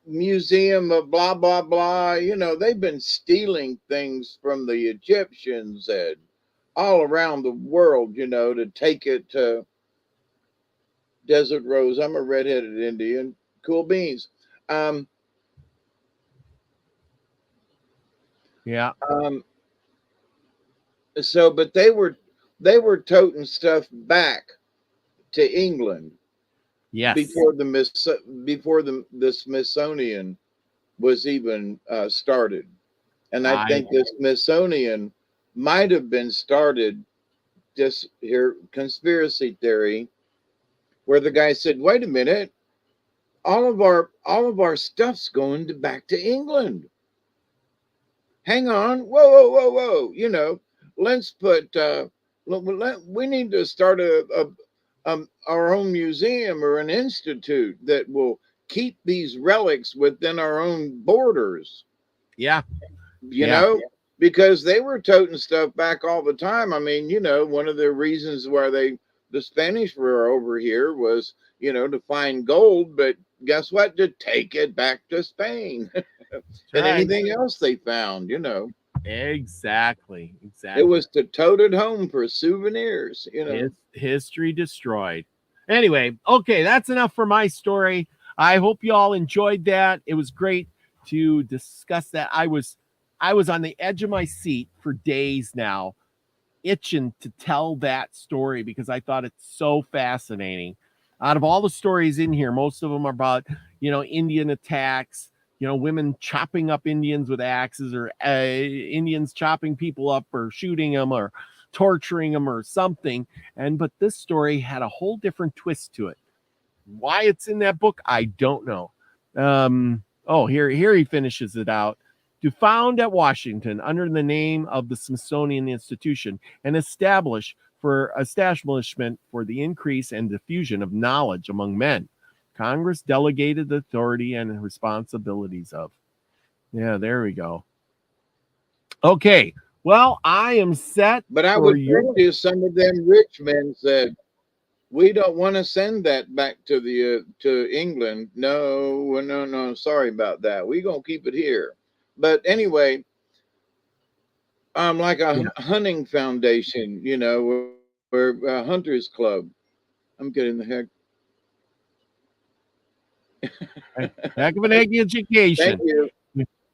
S2: Museum of blah blah blah, they've been stealing things from the Egyptians and all around the world, to take it to Desert Rose. I'm a redheaded Indian. Cool beans. So, but they were toting stuff back to England
S1: Yes.
S2: before the Smithsonian was even started. And I
S1: I
S2: think the Smithsonian might have been started, just here, conspiracy theory, where the guy said, "Wait a minute, all of our stuff's going back to England. Hang on, whoa, whoa, whoa, whoa! Let's put. We need to start our own museum or an institute that will keep these relics within our own borders."
S1: yeah.
S2: You
S1: Yeah.
S2: know, because they were toting stuff back all the time. I mean, one of the reasons why the Spanish were over here was, to find gold, but guess what? To take it back to Spain and
S1: Right.
S2: anything else they found,
S1: Exactly.
S2: it
S1: Exactly.
S2: was to tote it home for souvenirs,
S1: History destroyed. Anyway, okay, that's enough for my story. I hope you all enjoyed that. It was great to discuss that. I was on the edge of my seat for days now, itching to tell that story because I thought it's so fascinating. Out of all the stories in here, most of them are about, Indian attacks, women chopping up Indians with axes, or Indians chopping people up or shooting them or torturing them or something. But this story had a whole different twist to it. Why it's in that book, I don't know. Here he finishes it out. To found at Washington under the name of the Smithsonian Institution and establishment for the increase and diffusion of knowledge among men. Congress delegated the authority and responsibilities of. Yeah, there we go. Okay. Well, I am set.
S2: But I would tell you, some of them rich men said, "We don't want to send that back to England. No, no, no. Sorry about that. We're gonna keep it here." But anyway, like a hunting foundation, or a hunters club. I'm getting the heck.
S1: Heck of an education.
S2: Thank you.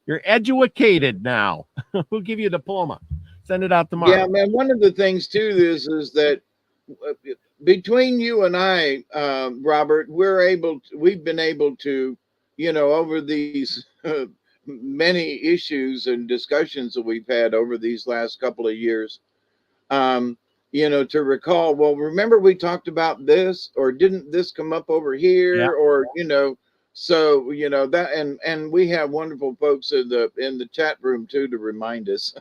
S1: You're educated now. We'll give you a diploma. Send it out tomorrow.
S2: Yeah, man. One of the things too is that between you and I, Robert, we've been able to, over these many issues and discussions that we've had over these last couple of years, to recall, well, remember we talked about this, or didn't this come up over here,
S1: Yeah.
S2: or so that, and we have wonderful folks in the chat room too to remind us,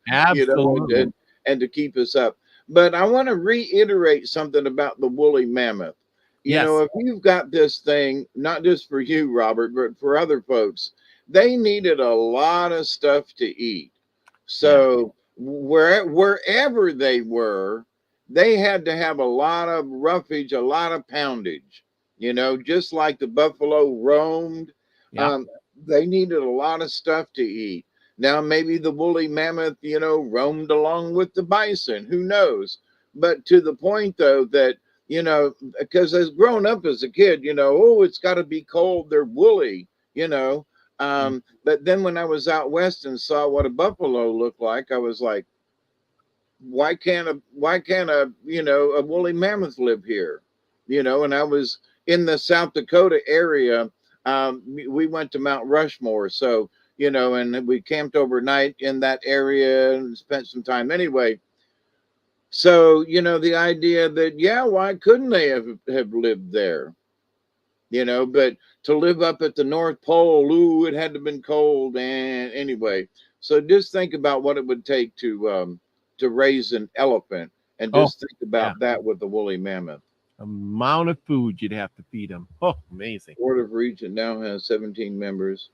S1: Absolutely.
S2: and to keep us up. But I want to reiterate something about the woolly mammoth.
S1: Yes.
S2: If you've got this thing, not just for you, Robert, but for other folks, they needed a lot of stuff to eat. So wherever they were, they had to have a lot of roughage, a lot of poundage, just like the buffalo roamed. They needed a lot of stuff to eat. Now, maybe the woolly mammoth, roamed along with the bison. Who knows? But to the point, though, that, because as grown up as a kid, oh, it's got to be cold. They're woolly, But then when I was out west and saw what a buffalo looked like, I was like, why can't a woolly mammoth live here? And I was in the South Dakota area. We went to Mount Rushmore. So, and we camped overnight in that area and spent some time anyway. So, the idea that, why couldn't they have lived there? But to live up at the North Pole, ooh, it had to have been cold. And anyway, so just think about what it would take to raise an elephant, and just think about that with the woolly mammoth.
S1: Amount of food you'd have to feed them. Oh, amazing.
S2: Board of Regents now has 17 members.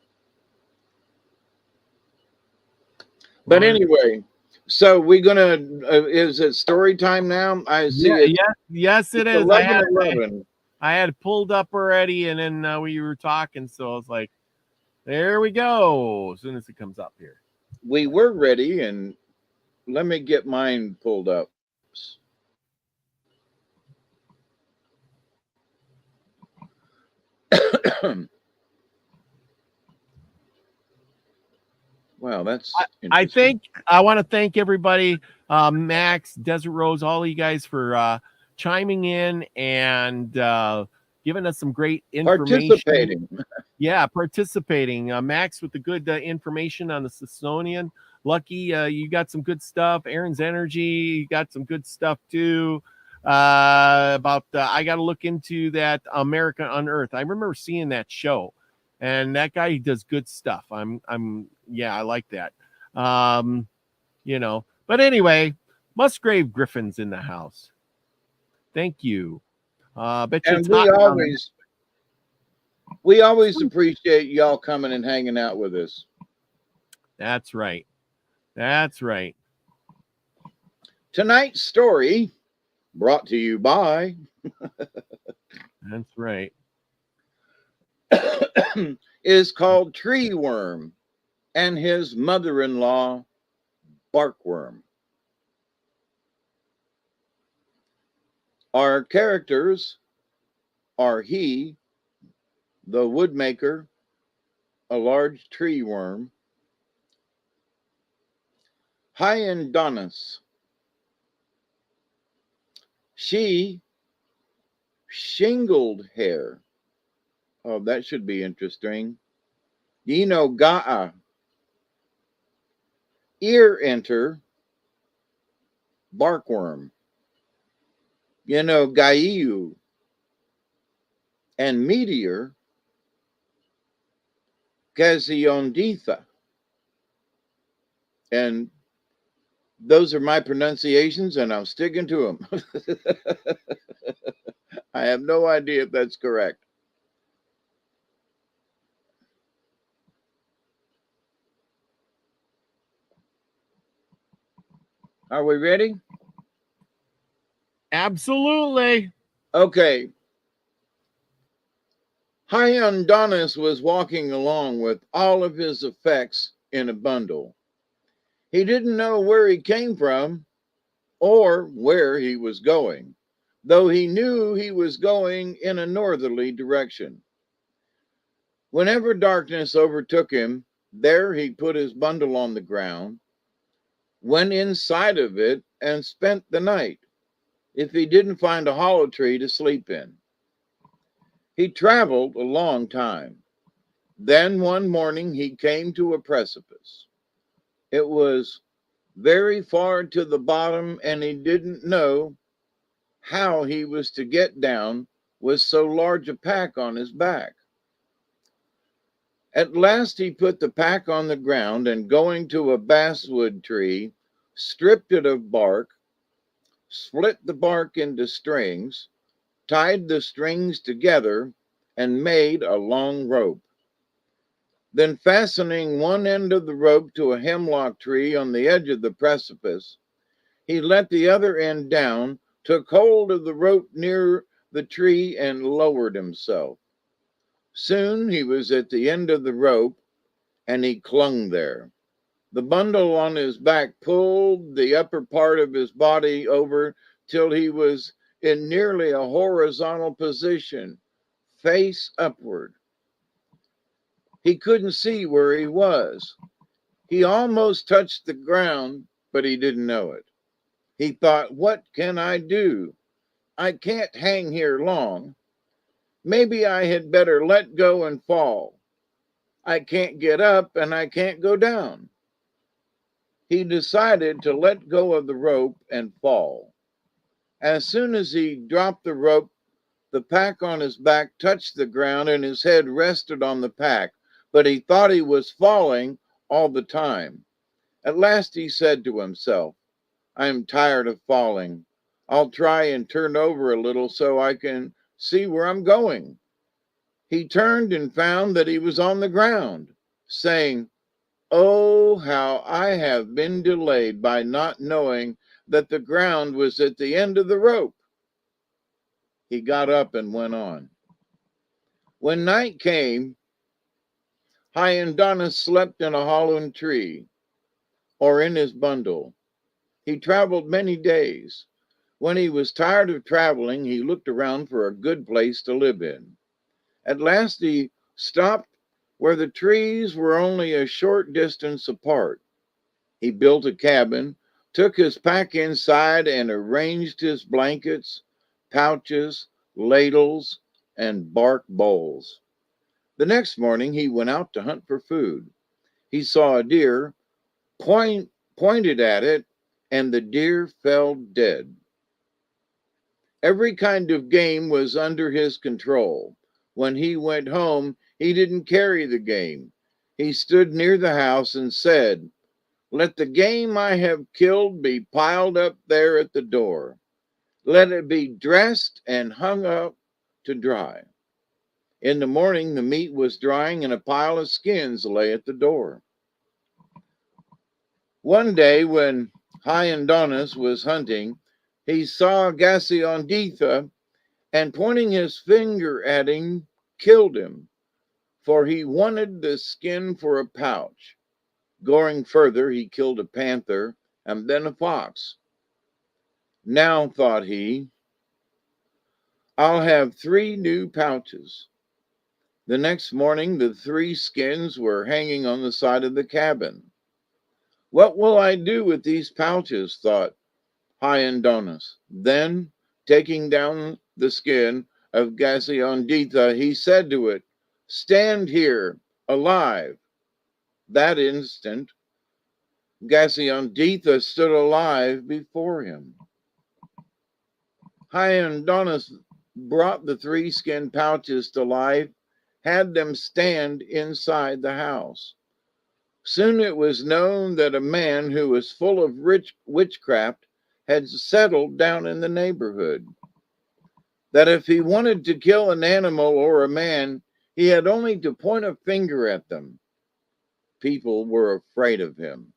S2: But anyway, so we're gonna. Is it story time now? I see it.
S1: Yes, it is.
S2: 11:11.
S1: I had pulled up already, and then we were talking, so I was like, "There we go." As soon as it comes up here,
S2: we were ready, and let me get mine pulled up. Wow, that's.
S1: I think I want to thank everybody, Max, Desert Rose, all of you guys for chiming in and giving us some great information.
S2: Participating.
S1: Yeah, participating. Max with the good information on the Smithsonian. Lucky, you got some good stuff. Aaron's Energy, you got some good stuff too. About I got to look into that America Unearthed. I remember seeing that show, and that guy, he does good stuff. Yeah, I like that. You know, but anyway, Musgrave Griffin's in the house. Thank you. Bet you
S2: And
S1: it's
S2: we always appreciate y'all coming and hanging out with us.
S1: That's right. That's right.
S2: Tonight's story brought to you by
S1: That's right.
S2: is called Tree Worm and his mother-in-law, Barkworm. Our characters are he, the woodmaker, a large tree worm, Hyandonis, she, shingled hair. Oh, that should be interesting. Ga'a, ear enter, barkworm. Gaiu, and meteor, Gazionditha. And those are my pronunciations, and I'm sticking to them. I have no idea if that's correct. Are we ready?
S1: Absolutely.
S2: Okay. Hyandonis was walking along with all of his effects in a bundle. He didn't know where he came from or where he was going, though he knew he was going in a northerly direction. Whenever darkness overtook him, there he put his bundle on the ground, went inside of it, and spent the night, if he didn't find a hollow tree to sleep in. He traveled a long time. Then one morning he came to a precipice. It was very far to the bottom, and he didn't know how he was to get down with so large a pack on his back. At last he put the pack on the ground, and going to a basswood tree, stripped it of bark, split the bark into strings, tied the strings together, and made a long rope. Then, fastening one end of the rope to a hemlock tree on the edge of the precipice, he let the other end down, took hold of the rope near the tree, and lowered himself. Soon he was at the end of the rope, and he clung there. The bundle on his back pulled the upper part of his body over till he was in nearly a horizontal position, face upward. He couldn't see where he was. He almost touched the ground, but he didn't know it. He thought, what can I do? I can't hang here long. Maybe I had better let go and fall. I can't get up and I can't go down. He decided to let go of the rope and fall. As soon as he dropped the rope, the pack on his back touched the ground and his head rested on the pack, but he thought he was falling all the time. At last he said to himself, I'm tired of falling. I'll try and turn over a little so I can see where I'm going. He turned and found that he was on the ground, saying, Oh, how I have been delayed by not knowing that the ground was at the end of the rope. He got up and went on. When night came, Hyandonis slept in a hollow tree, or in his bundle. He traveled many days. When he was tired of traveling, he looked around for a good place to live in. At last he stopped where the trees were only a short distance apart. He built a cabin, took his pack inside, and arranged his blankets, pouches, ladles, and bark bowls. The next morning he went out to hunt for food. He saw a deer, pointed at it, and the deer fell dead. Every kind of game was under his control. When he went home, he didn't carry the game. He stood near the house and said, "Let the game I have killed be piled up there at the door. Let it be dressed and hung up to dry." In the morning, the meat was drying and a pile of skins lay at the door. One day, when Hyandonis was hunting, he saw Gassionditha and, pointing his finger at him, killed him, for he wanted the skin for a pouch. Going further, he killed a panther and then a fox. Now, thought he, I'll have 3 new pouches. The next morning, the 3 skins were hanging on the side of the cabin. What will I do with these pouches? Thought Hyandonis. Then, taking down the skin of Gassionditha, he said to it, "Stand here, alive." That instant, Gassionditha stood alive before him. Hyandonis brought the 3 skin pouches to life, had them stand inside the house. Soon it was known that a man who was full of witchcraft had settled down in the neighborhood. That if he wanted to kill an animal or a man, he had only to point a finger at them. People were afraid of him.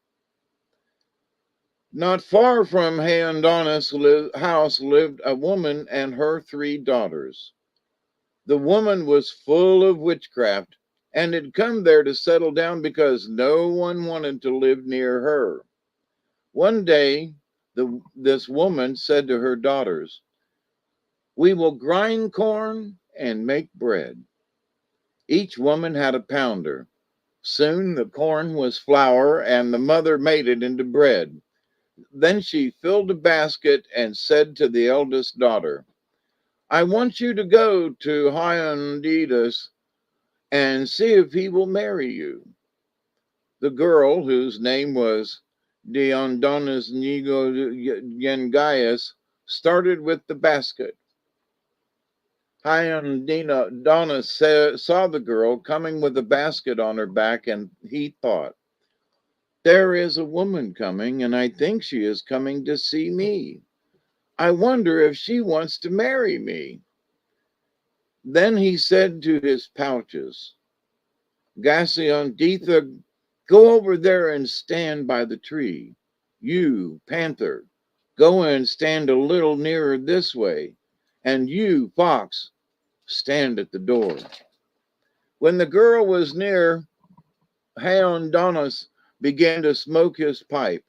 S2: Not far from Hyandonis' house lived a woman and her 3 daughters. The woman was full of witchcraft and had come there to settle down because no one wanted to live near her. One day, this woman said to her daughters, "We will grind corn and make bread." Each woman had a pounder. Soon the corn was flour and the mother made it into bread. Then she filled a basket and said to the eldest daughter, "I want you to go to Hyandidas and see if he will marry you." The girl, whose name was Diondonis Nigo Yengaias, started with the basket. Hyandonis saw the girl coming with a basket on her back, and he thought, "There is a woman coming, and I think she is coming to see me. I wonder if she wants to marry me." Then he said to his pouches, "Gassionditha, go over there and stand by the tree. You, panther, go and stand a little nearer this way. And you, fox, stand at the door." When the girl was near, Hyandonis began to smoke his pipe.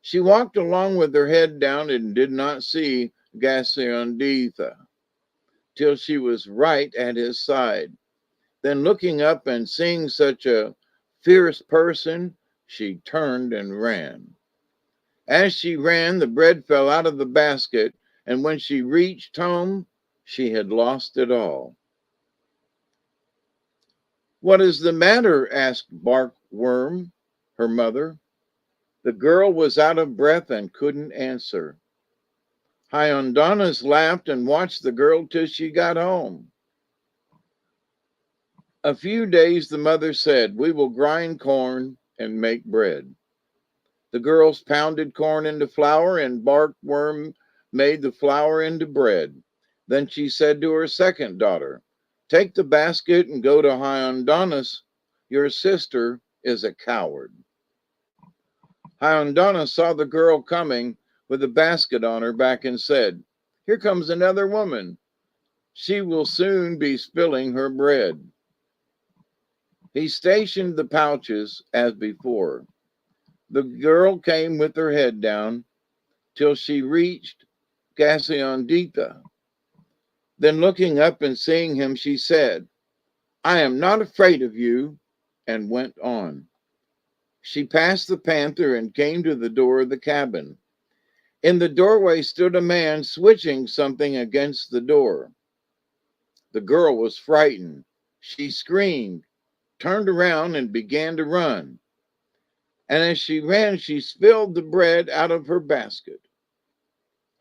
S2: She walked along with her head down and did not see Gassionditha till she was right at his side. Then, looking up and seeing such a fierce person, she turned and ran. As she ran, the bread fell out of the basket, and when she reached home, she had lost it all. "What is the matter?" asked Barkworm, her mother. The girl was out of breath and couldn't answer. Hyandonis laughed and watched the girl till she got home. A few days, the mother said, "We will grind corn and make bread." The girls pounded corn into flour, and Barkworm made the flour into bread. Then she said to her second daughter, "Take the basket and go to Hyandonis. Your sister is a coward." Hyandonis saw the girl coming with a basket on her back and said, "Here comes another woman. She will soon be spilling her bread." He stationed the pouches as before. The girl came with her head down till she reached Gassionditha. Then, looking up and seeing him, she said, "I am not afraid of you," and went on. She passed the panther and came to the door of the cabin. In the doorway stood a man switching something against the door. The girl was frightened. She screamed, turned around, and began to run. And as she ran, she spilled the bread out of her basket.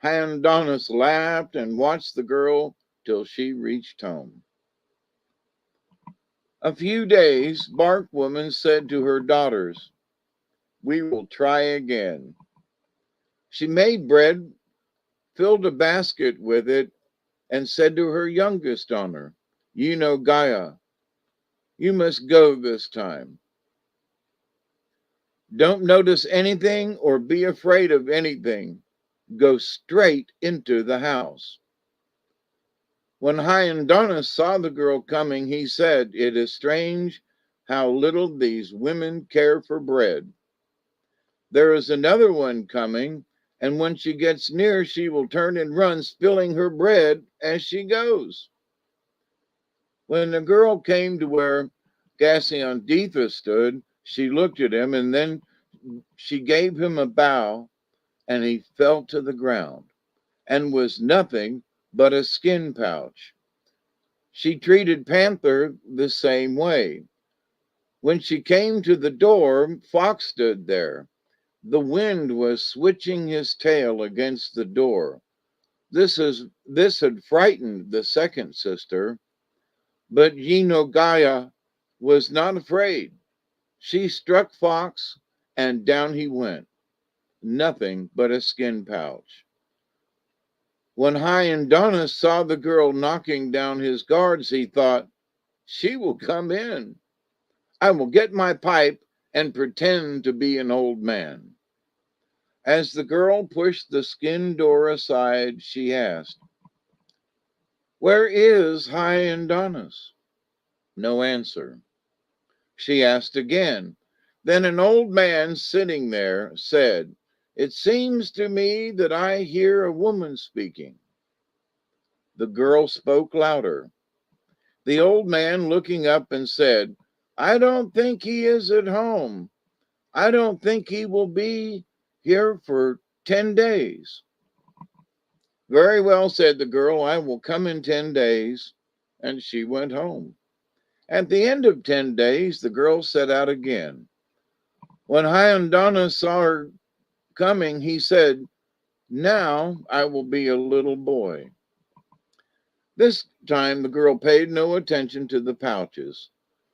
S2: Hyandonis laughed and watched the girl till she reached home. A few days, Bark Woman said to her daughters, "We will try again." She made bread, filled a basket with it, and said to her youngest daughter, "You know Gaia, you must go this time. Don't notice anything or be afraid of anything. Go straight into the house." When Hyandonis saw the girl coming, he said, "It is strange how little these women care for bread. There is another one coming, and when she gets near, she will turn and run, spilling her bread as she goes." When the girl came to where Gassion stood, she looked at him, and then she gave him a bow, and he fell to the ground and was nothing but a skin pouch. She treated Panther the same way. When she came to the door, Fox stood there. The wind was switching his tail against the door. This had frightened the second sister, but Gaia was not afraid. She struck Fox, and down he went, nothing but a skin pouch. When Hyandonis saw the girl knocking down his guards, he thought, "She will come in. I will get my pipe and pretend to be an old man." As the girl pushed the skin door aside, she asked, "Where is Hyandonis?" No answer. She asked again. Then an old man sitting there said, "It seems to me that I hear a woman speaking." The girl spoke louder. The old man looking up and said, "I don't think he is at home. I don't think he will be here for 10 days. "Very well," said the girl, "I will come in 10 days." And she went home. At the end of 10 days, the girl set out again. When Hyandonis saw her coming, he said, "Now I will be a little boy." This time the girl paid no attention to the pouches.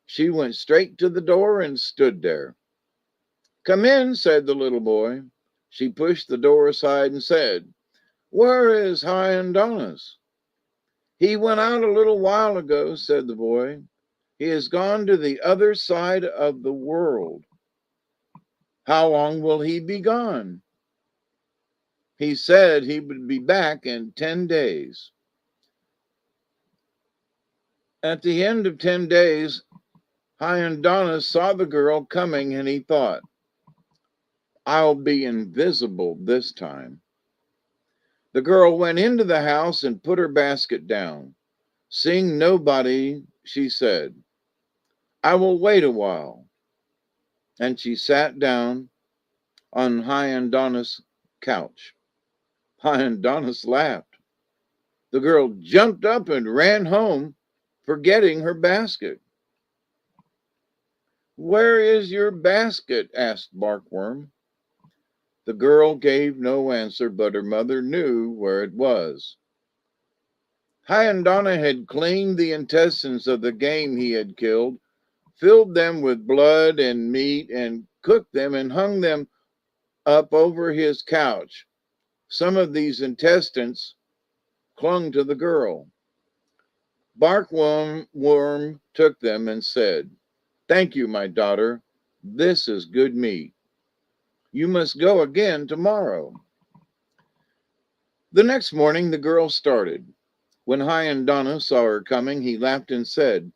S2: She went straight to the door and stood there. "Come in," said the little boy. She pushed the door aside and said, "Where is Hyandonis?" "He went out a little while ago," said the boy. "He has gone to the other side of the world." "How long will he be gone?" "He said he would be back in 10 days. At the end of 10 days, Hyandonis saw the girl coming and he thought, "I'll be invisible this time." The girl went into the house and put her basket down. Seeing nobody, she said, "I will wait a while." And she sat down on Hyandonis' couch. Hyandonis laughed. The girl jumped up and ran home, forgetting her basket. "Where is your basket?" asked Barkworm. The girl gave no answer, but her mother knew where it was. Hyandana had cleaned the intestines of the game he had killed, filled them with blood and meat, and cooked them and hung them up over his couch. Some of these intestines clung to the girl. Barkworm took them and said, "Thank you, my daughter. This is good meat. You must go again tomorrow." The next morning, the girl started. When Hyandana saw her coming, he laughed and said,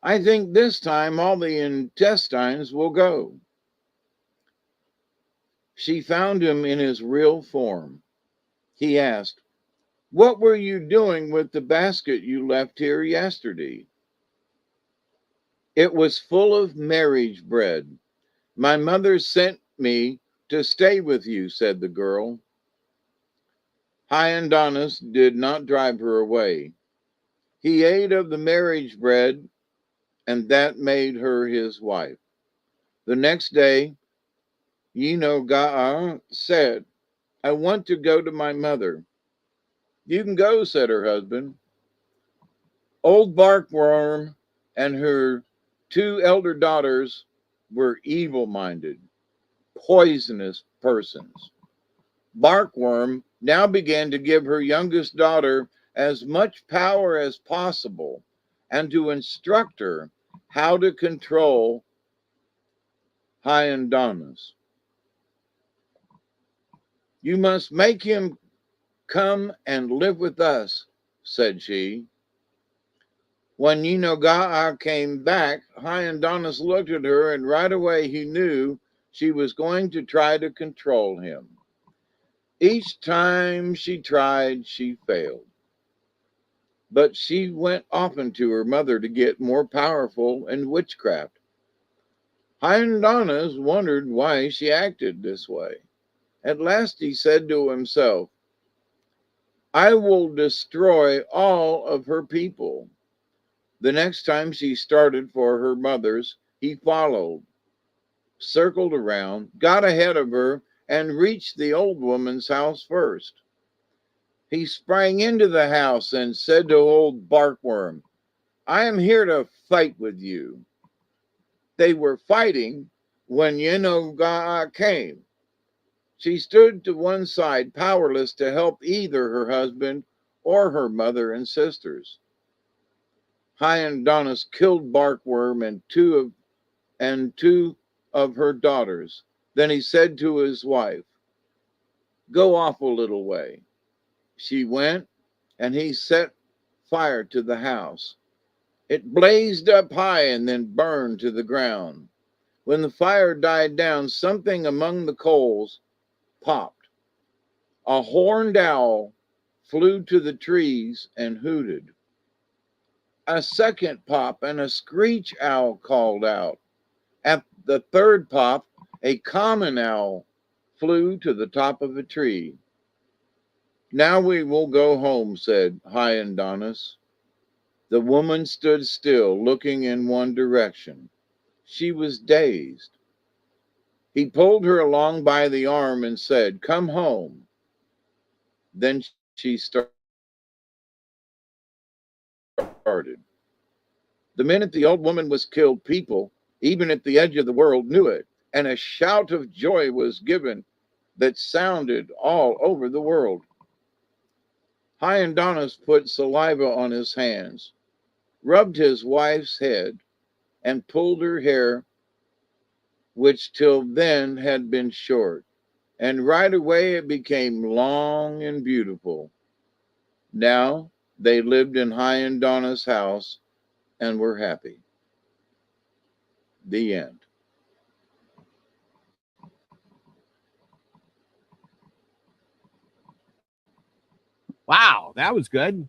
S2: "I think this time all the intestines will go." She found him in his real form. He asked, "What were you doing with the basket you left here yesterday?" "It was full of marriage bread. My mother sent me to stay with you," said the girl. Hyandonis did not drive her away. He ate of the marriage bread, and that made her his wife. The next day, Ga'a said, I want to go to my mother. You can go, said her husband. Old Barkworm and her two elder daughters were evil minded, poisonous persons. Barkworm now began to give her youngest daughter as much power as possible and to instruct her how to control Hyandonis. You must make him come and live with us, said she. When Ga'a came back, Hyandonis looked at her, and right away he knew she was going to try to control him. Each time she tried, she failed. But she went often to her mother to get more powerful in witchcraft. Hyandonis wondered why she acted this way. At last he said to himself, I will destroy all of her people. The next time she started for her mother's, he followed, circled around, got ahead of her, and reached the old woman's house first. He sprang into the house and said to old Barkworm, I am here to fight with you. They were fighting when Ga'a came. She stood to one side, powerless to help either her husband or her mother and sisters. Hyandonis killed Barkworm and two of her daughters. Then he said to his wife, Go off a little way. She went, and he set fire to the house. It blazed up high and then burned to the ground. When the fire died down, something among the coals popped. A horned owl flew to the trees and hooted. A second pop and a screech owl called out. At the third pop, a common owl flew to the top of a tree. Now we will go home, said Hyandonis. The woman stood still, looking in one direction. She was dazed. He pulled her along by the arm and said, Come home. Then she started. The minute the old woman was killed, people, even at the edge of the world, knew it, and a shout of joy was given that sounded all over the world. Hyandonis put saliva on his hands, rubbed his wife's head, and pulled her hair, which till then had been short, and right away it became long and beautiful. Now they lived in Hyandonis' house and were happy. The end.
S1: Wow, that was good.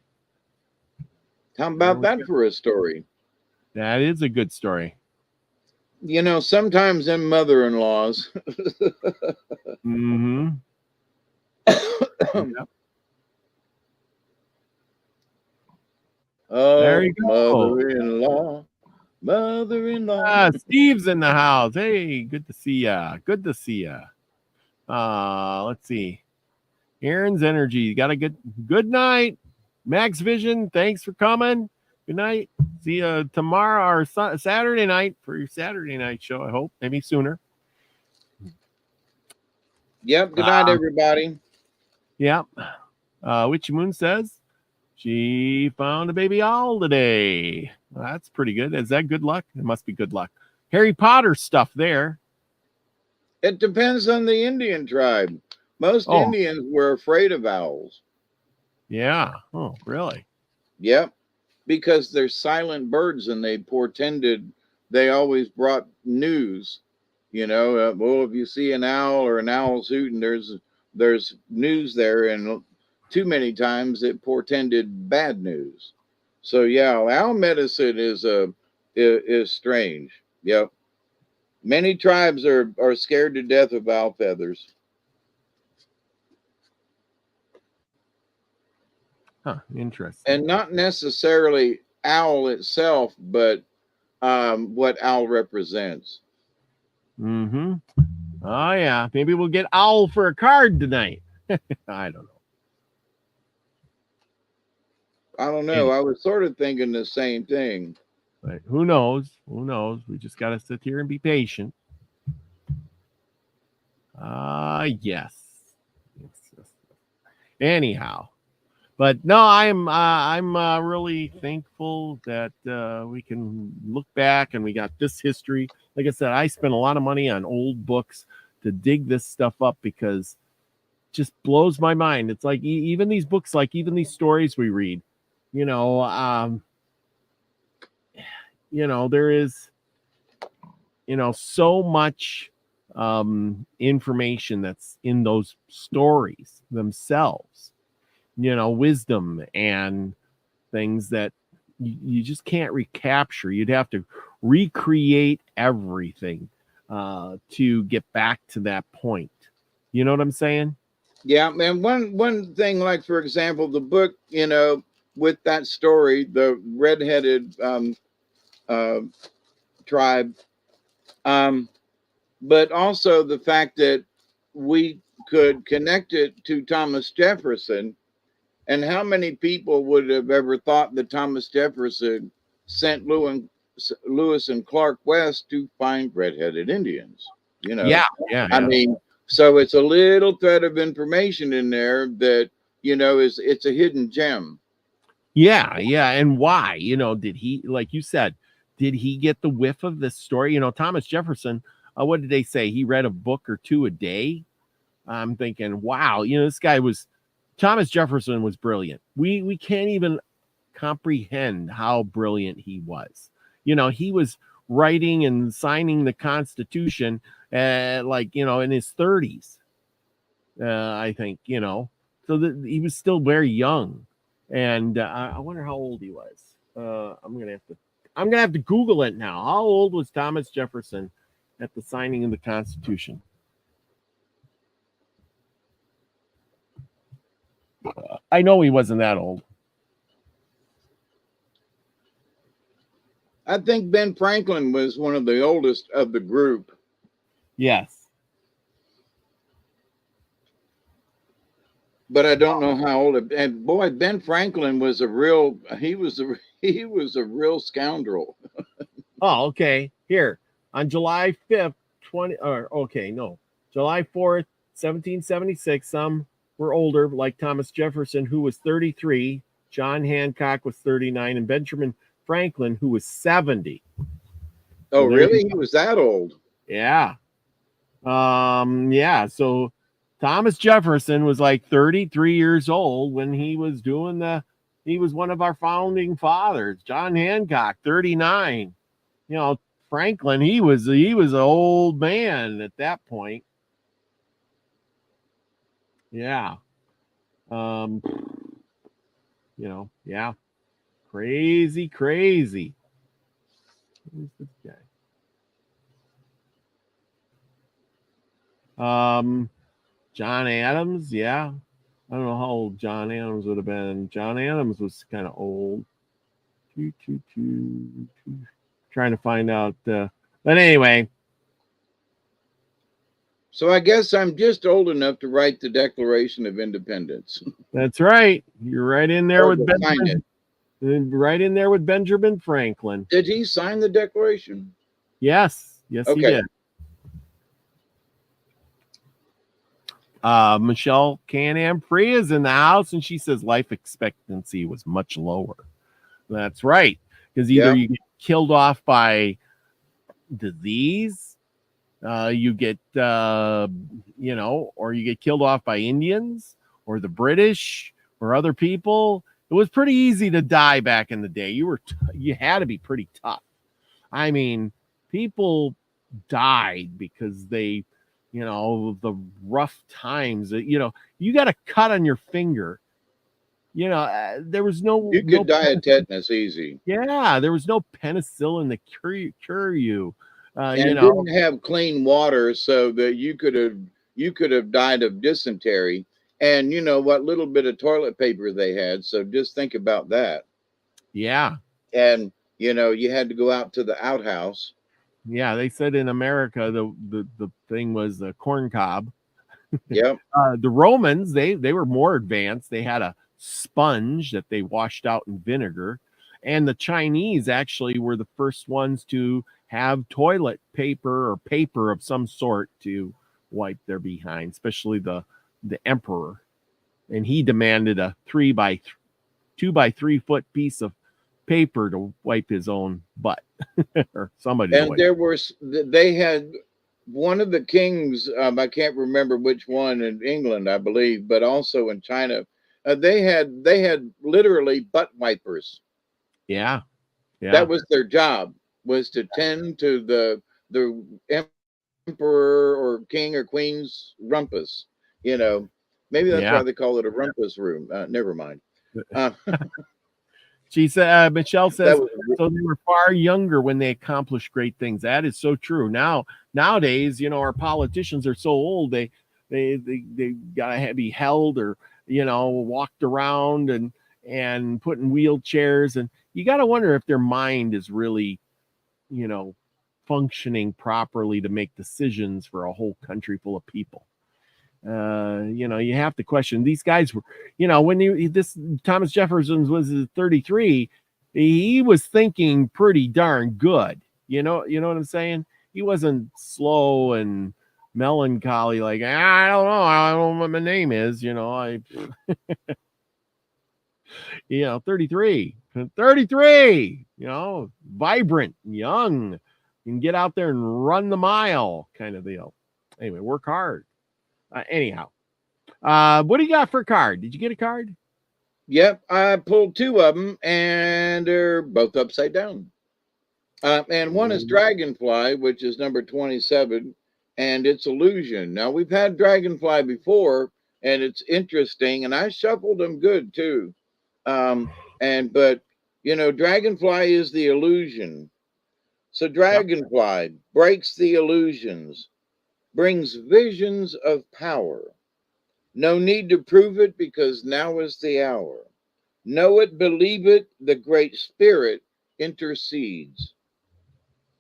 S2: How about that for a story?
S1: That is a good story.
S2: Sometimes them mother-in-laws.
S1: Mm-hmm. Yep.
S2: Oh,
S1: there you go.
S2: Mother-in-law.
S1: Steve's in the house. Hey, good to see ya. Good to see ya. Let's see. Aaron's Energy. Got a good night. Max Vision, thanks for coming. Good night. See you tomorrow or Saturday night for your Saturday night show, I hope. Maybe sooner.
S2: Yep. Good night, everybody.
S1: Yep. Witchy Moon says she found a baby owl today. Well, that's pretty good. Is that good luck? It must be good luck. Harry Potter stuff there.
S2: It depends on the Indian tribe. Most Indians were afraid of owls.
S1: Yeah. Oh, really?
S2: Yep. Because they're silent birds and they always brought news. Well, if you see an owl or an owl's hooting, there's news there, and too many times it portended bad news. So yeah, owl medicine is strange. Yep. Many tribes are scared to death of owl feathers.
S1: Huh, interesting.
S2: And not necessarily owl itself, but what owl represents.
S1: Mm-hmm. Oh yeah, maybe we'll get owl for a card tonight. I don't know.
S2: I don't know. I was sort of thinking the same thing.
S1: But who knows? Who knows? We just got to sit here and be patient. Yes. Anyhow, but no, I'm really thankful that we can look back and we got this history. Like I said, I spent a lot of money on old books to dig this stuff up because it just blows my mind. It's like even these books, like even these stories we read, you know, there is, so much information that's in those stories themselves, wisdom and things that you just can't recapture. You'd have to recreate everything to get back to that point. You know what I'm saying?
S2: Yeah, and one thing, like for example, the book, with that story, the redheaded tribe, but also the fact that we could connect it to Thomas Jefferson, and how many people would have ever thought that Thomas Jefferson sent Lewis and Clark west to find redheaded Indians?
S1: Yeah.
S2: I mean, so it's a little thread of information in there that it's a hidden gem.
S1: Yeah, and why? Did he, like you said, did he get the whiff of this story? Thomas Jefferson, what did they say? He read a book or two a day. I'm thinking, wow, this guy Thomas Jefferson was brilliant. We can't even comprehend how brilliant he was. He was writing and signing the Constitution in his 30s. I think, so that he was still very young. And I wonder how old he was. I'm gonna have to Google it now. How old was Thomas Jefferson at the signing of the Constitution? I know he wasn't that old.
S2: I think Ben Franklin was one of the oldest of the group.
S1: Yes.
S2: But I don't know how old. And boy, Ben Franklin was a real scoundrel.
S1: Oh, okay. Here on July 5th, July 4th, 1776. Some were older, like Thomas Jefferson, who was 33. John Hancock was 39, and Benjamin Franklin, who was 70.
S2: Oh, really? He was that old?
S1: Yeah. Yeah. So Thomas Jefferson was like 33 years old when he was he was one of our founding fathers. John Hancock, 39. Franklin, he was an old man at that point. Yeah. Yeah. Crazy. Who's this guy? John Adams, yeah. I don't know how old John Adams would have been. John Adams was kind of old. Trying to find out. But anyway.
S2: So I guess I'm just old enough to write the Declaration of Independence.
S1: That's right. You're right in there with Benjamin. Right in there with Benjamin Franklin.
S2: Did he sign the Declaration?
S1: Yes. Yes, okay. He did. Michelle Can-Am Free is in the house, and she says life expectancy was much lower. That's right, because either you get killed off by disease, you get or you get killed off by Indians or the British or other people. It was pretty easy to die back in the day. You had to be pretty tough. I mean, people died because they, the rough times. You got a cut on your finger. There was no.
S2: You could die of tetanus easy.
S1: Yeah, there was no penicillin to cure you.
S2: And didn't have clean water, so that you could have died of dysentery. and you know what little bit of toilet paper they had. So just think about that.
S1: Yeah.
S2: And you know, you had to go out to the outhouse.
S1: Yeah. They said in America, the thing was a corn cob.
S2: Yep.
S1: The Romans, they were more advanced. They had a sponge that they washed out in vinegar. And the Chinese actually were the first ones to have toilet paper or paper of some sort to wipe their behind, especially the emperor. And he demanded a 2 by 3 foot piece of paper to wipe his own butt or somebody to
S2: And
S1: wipe.
S2: they had one of the kings, I can't remember which one in England, I believe, but also in China, they had literally butt wipers.
S1: Yeah. Yeah.
S2: That was their job, was to tend to the emperor or king or queen's rumpus. You know, maybe that's
S1: Yeah.
S2: why they call it a rumpus room. Never mind. Uh,
S1: She said, Michelle
S2: that
S1: says,
S2: was
S1: so they were far younger when they accomplished great things. That is so true. Nowadays, our politicians are so old, they gotta be held or, walked around and put in wheelchairs. And you gotta wonder if their mind is really, you know, functioning properly to make decisions for a whole country full of people. You have to question these guys were, when this Thomas Jefferson was 33, he was thinking pretty darn good. You know what I'm saying? He wasn't slow and melancholy, like, I don't know what my name is, 33, vibrant, young, you can get out there and run the mile kind of deal. Anyway, work hard. Anyhow, what do you got for a card? Did you get a card?
S2: Yep, I pulled two of them, and they're both upside down. And one is Dragonfly, which is number 27, and it's Illusion. Now, we've had Dragonfly before, and it's interesting, and I shuffled them good too. But Dragonfly is the illusion. So
S1: Yep.
S2: Dragonfly breaks the illusions, brings visions of power. No need to prove it because now is the hour. Know it, believe it, the Great Spirit intercedes,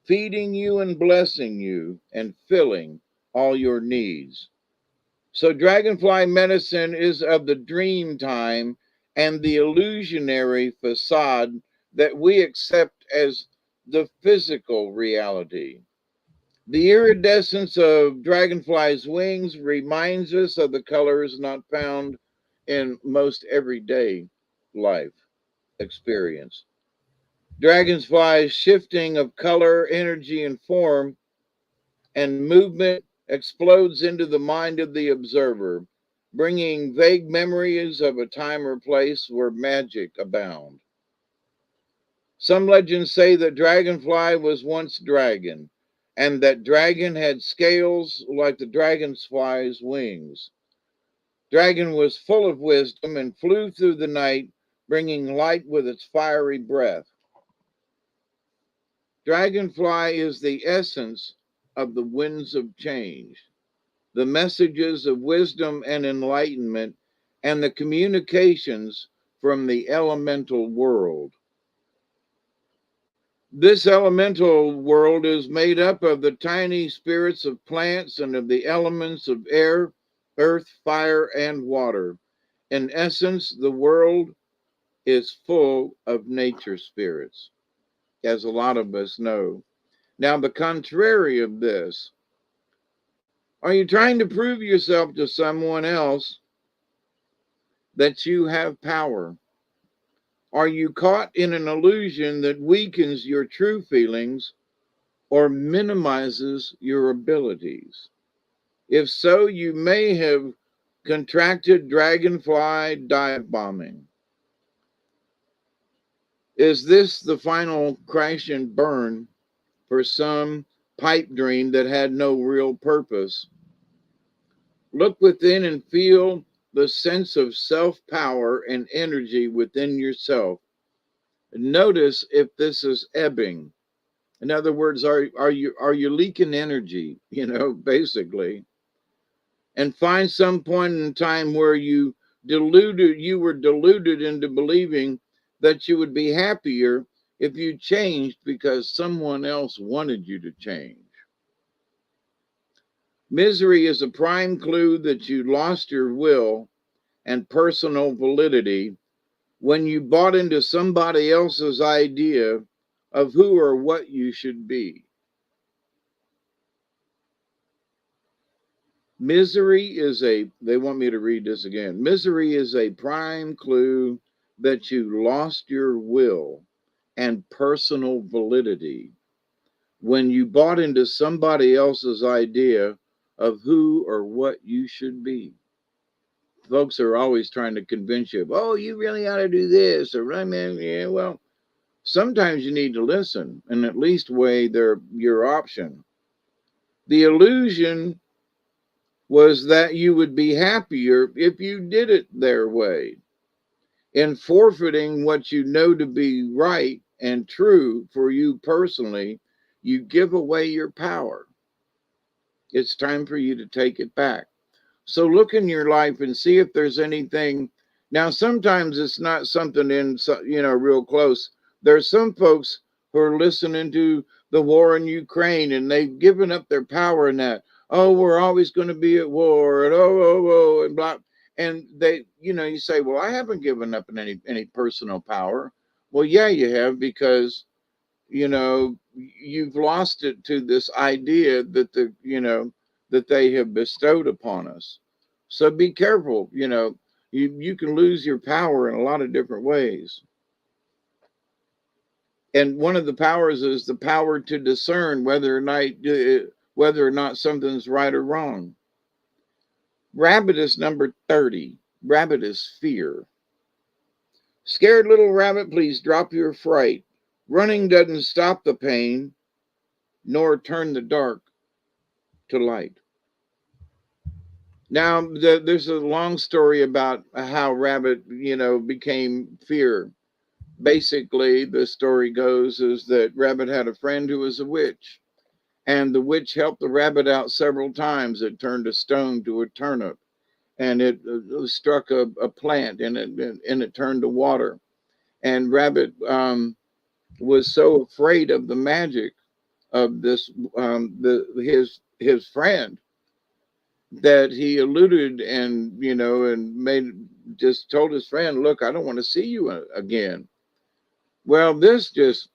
S2: feeding you and blessing you and filling all your needs. So, Dragonfly medicine is of the dream time and the illusionary facade that we accept as the physical reality. The iridescence of dragonfly's wings reminds us of the colors not found in most everyday life experience. Dragonfly's shifting of color, energy, and form and movement explodes into the mind of the observer, bringing vague memories of a time or place where magic abound. Some legends say that Dragonfly was once dragon, and that dragon had scales like the dragonfly's wings. Dragon was full of wisdom and flew through the night, bringing light with its fiery breath. Dragonfly is the essence of the winds of change, the messages of wisdom and enlightenment, and the communications from the elemental world. This elemental world is made up of the tiny spirits of plants and of the elements of air, earth, fire, and water. In essence, the world is full of nature spirits, as a lot of us know. Now, the contrary of this, are you trying to prove yourself to someone else that you have power? Are you caught in an illusion that weakens your true feelings or minimizes your abilities? If so, you may have contracted dragonfly dive bombing. Is this the final crash and burn for some pipe dream that had no real purpose? Look within and feel the sense of self power and energy within yourself. Notice if this is ebbing. In other words, are you leaking energy? Basically. and find some point in time where you were deluded into believing that you would be happier if you changed because someone else wanted you to change. Misery is a prime clue that you lost your will and personal validity when you bought into somebody else's idea of who or what you should be. They want me to read this again. Misery is a prime clue that you lost your will and personal validity when you bought into somebody else's idea of who or what you should be. Folks are always trying to convince you, oh, you really ought to do this, or I mean, yeah, well, sometimes you need to listen and at least weigh your option. The illusion was that you would be happier if you did it their way. In forfeiting what you know to be right and true for you personally, you give away your power. It's time for you to take it back. So look in your life and see if there's anything. Now, sometimes it's not something real close. There's some folks who are listening to the war in Ukraine and they've given up their power in that. Oh, we're always going to be at war and and blah. And they, you say, well, I haven't given up any personal power. Well, yeah, you have, because you've lost it to this idea that that they have bestowed upon us. So be careful. You can lose your power in a lot of different ways. And one of the powers is the power to discern whether or not something's right or wrong. Rabbit is number 30. Rabbit is fear. Scared little rabbit, please drop your fright. Running doesn't stop the pain, nor turn the dark to light. Now, there's a long story about how rabbit, became fear. Basically, the story goes is that rabbit had a friend who was a witch, and the witch helped the rabbit out several times. It turned a stone to a turnip, and it struck a plant, and it turned to water. And rabbit was so afraid of the magic of this his friend that he eluded and just told his friend, look, I don't want to see you again. Well, this just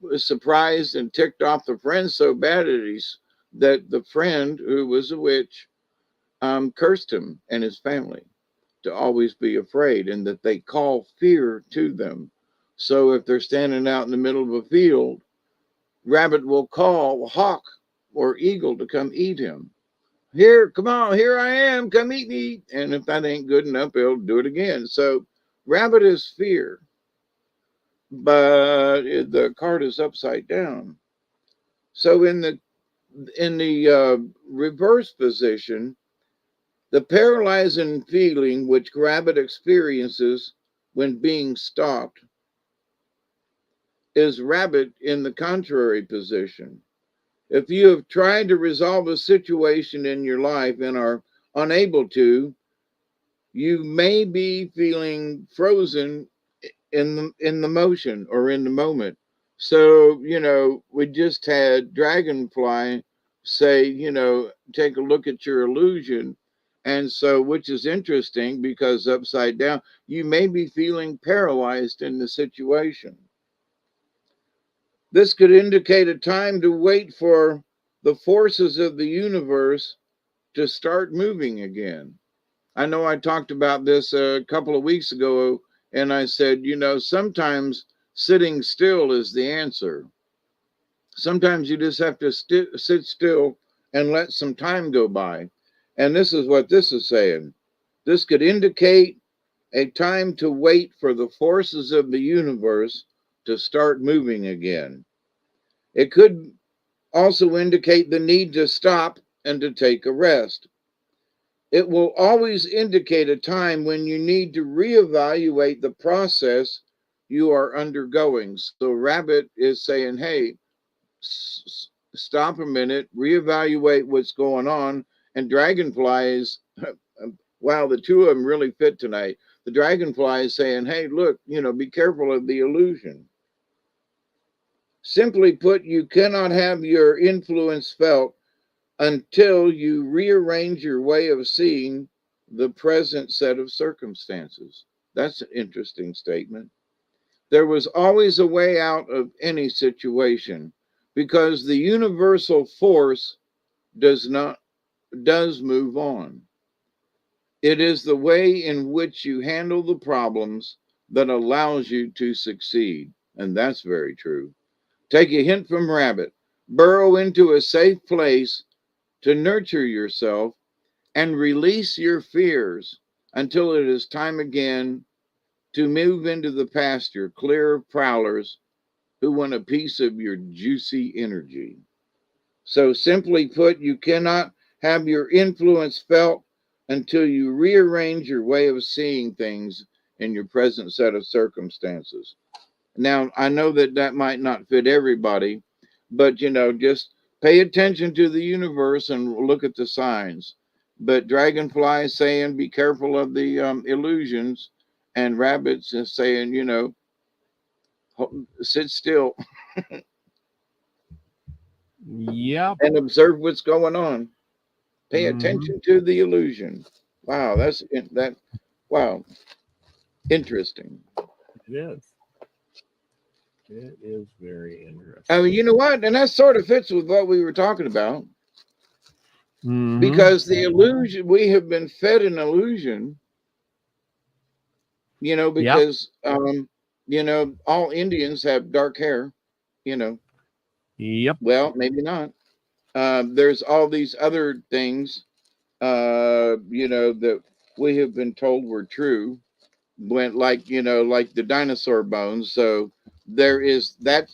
S2: was surprised and ticked off the friend so bad that the friend, who was a witch, cursed him and his family to always be afraid, and that they call fear to them. So if they're standing out in the middle of a field, rabbit will call hawk or eagle to come eat him. Here, come on, here I am, come eat me. And if that ain't good enough, he'll do it again. So rabbit is fear, but the card is upside down. So in the reverse position, the paralyzing feeling which rabbit experiences when being stopped is rabbit in the contrary position. If you have tried to resolve a situation in your life and are unable to, you may be feeling frozen in the motion or in the moment. So, we just had Dragonfly say, take a look at your illusion. And so, which is interesting because upside down, you may be feeling paralyzed in the situation. This could indicate a time to wait for the forces of the universe to start moving again. I know I talked about this a couple of weeks ago, and I said, sometimes sitting still is the answer. Sometimes you just have to sit still and let some time go by. And this is what this is saying. This could indicate a time to wait for the forces of the universe to start moving again. It could also indicate the need to stop and to take a rest. It will always indicate a time when you need to reevaluate the process you are undergoing. So Rabbit is saying, hey, stop a minute, reevaluate what's going on, And dragonflies, wow, the two of them really fit tonight. The dragonfly is saying, hey, look, be careful of the illusion. Simply put, you cannot have your influence felt until you rearrange your way of seeing the present set of circumstances. That's an interesting statement. There was always a way out of any situation because the universal force does move on. It is the way in which you handle the problems that allows you to succeed. And that's very true. Take a hint from Rabbit. Burrow into a safe place to nurture yourself and release your fears until it is time again to move into the pasture clear of prowlers who want a piece of your juicy energy. So simply put, you cannot have your influence felt until you rearrange your way of seeing things in your present set of circumstances. Now, I know that might not fit everybody, but just pay attention to the universe and look at the signs. But Dragonfly is saying, be careful of the illusions, and Rabbits is saying, sit still.
S1: Yep.
S2: And observe what's going on. Pay attention to the illusion. Wow, wow, interesting.
S1: It is. It is very interesting.
S2: I mean, you know what? And that sort of fits with what we were talking about. Because the illusion, we have been fed an illusion, because, all Indians have dark hair,
S1: Yep.
S2: Well, maybe not. There's all these other things, that we have been told were true, when like the dinosaur bones. So there is that,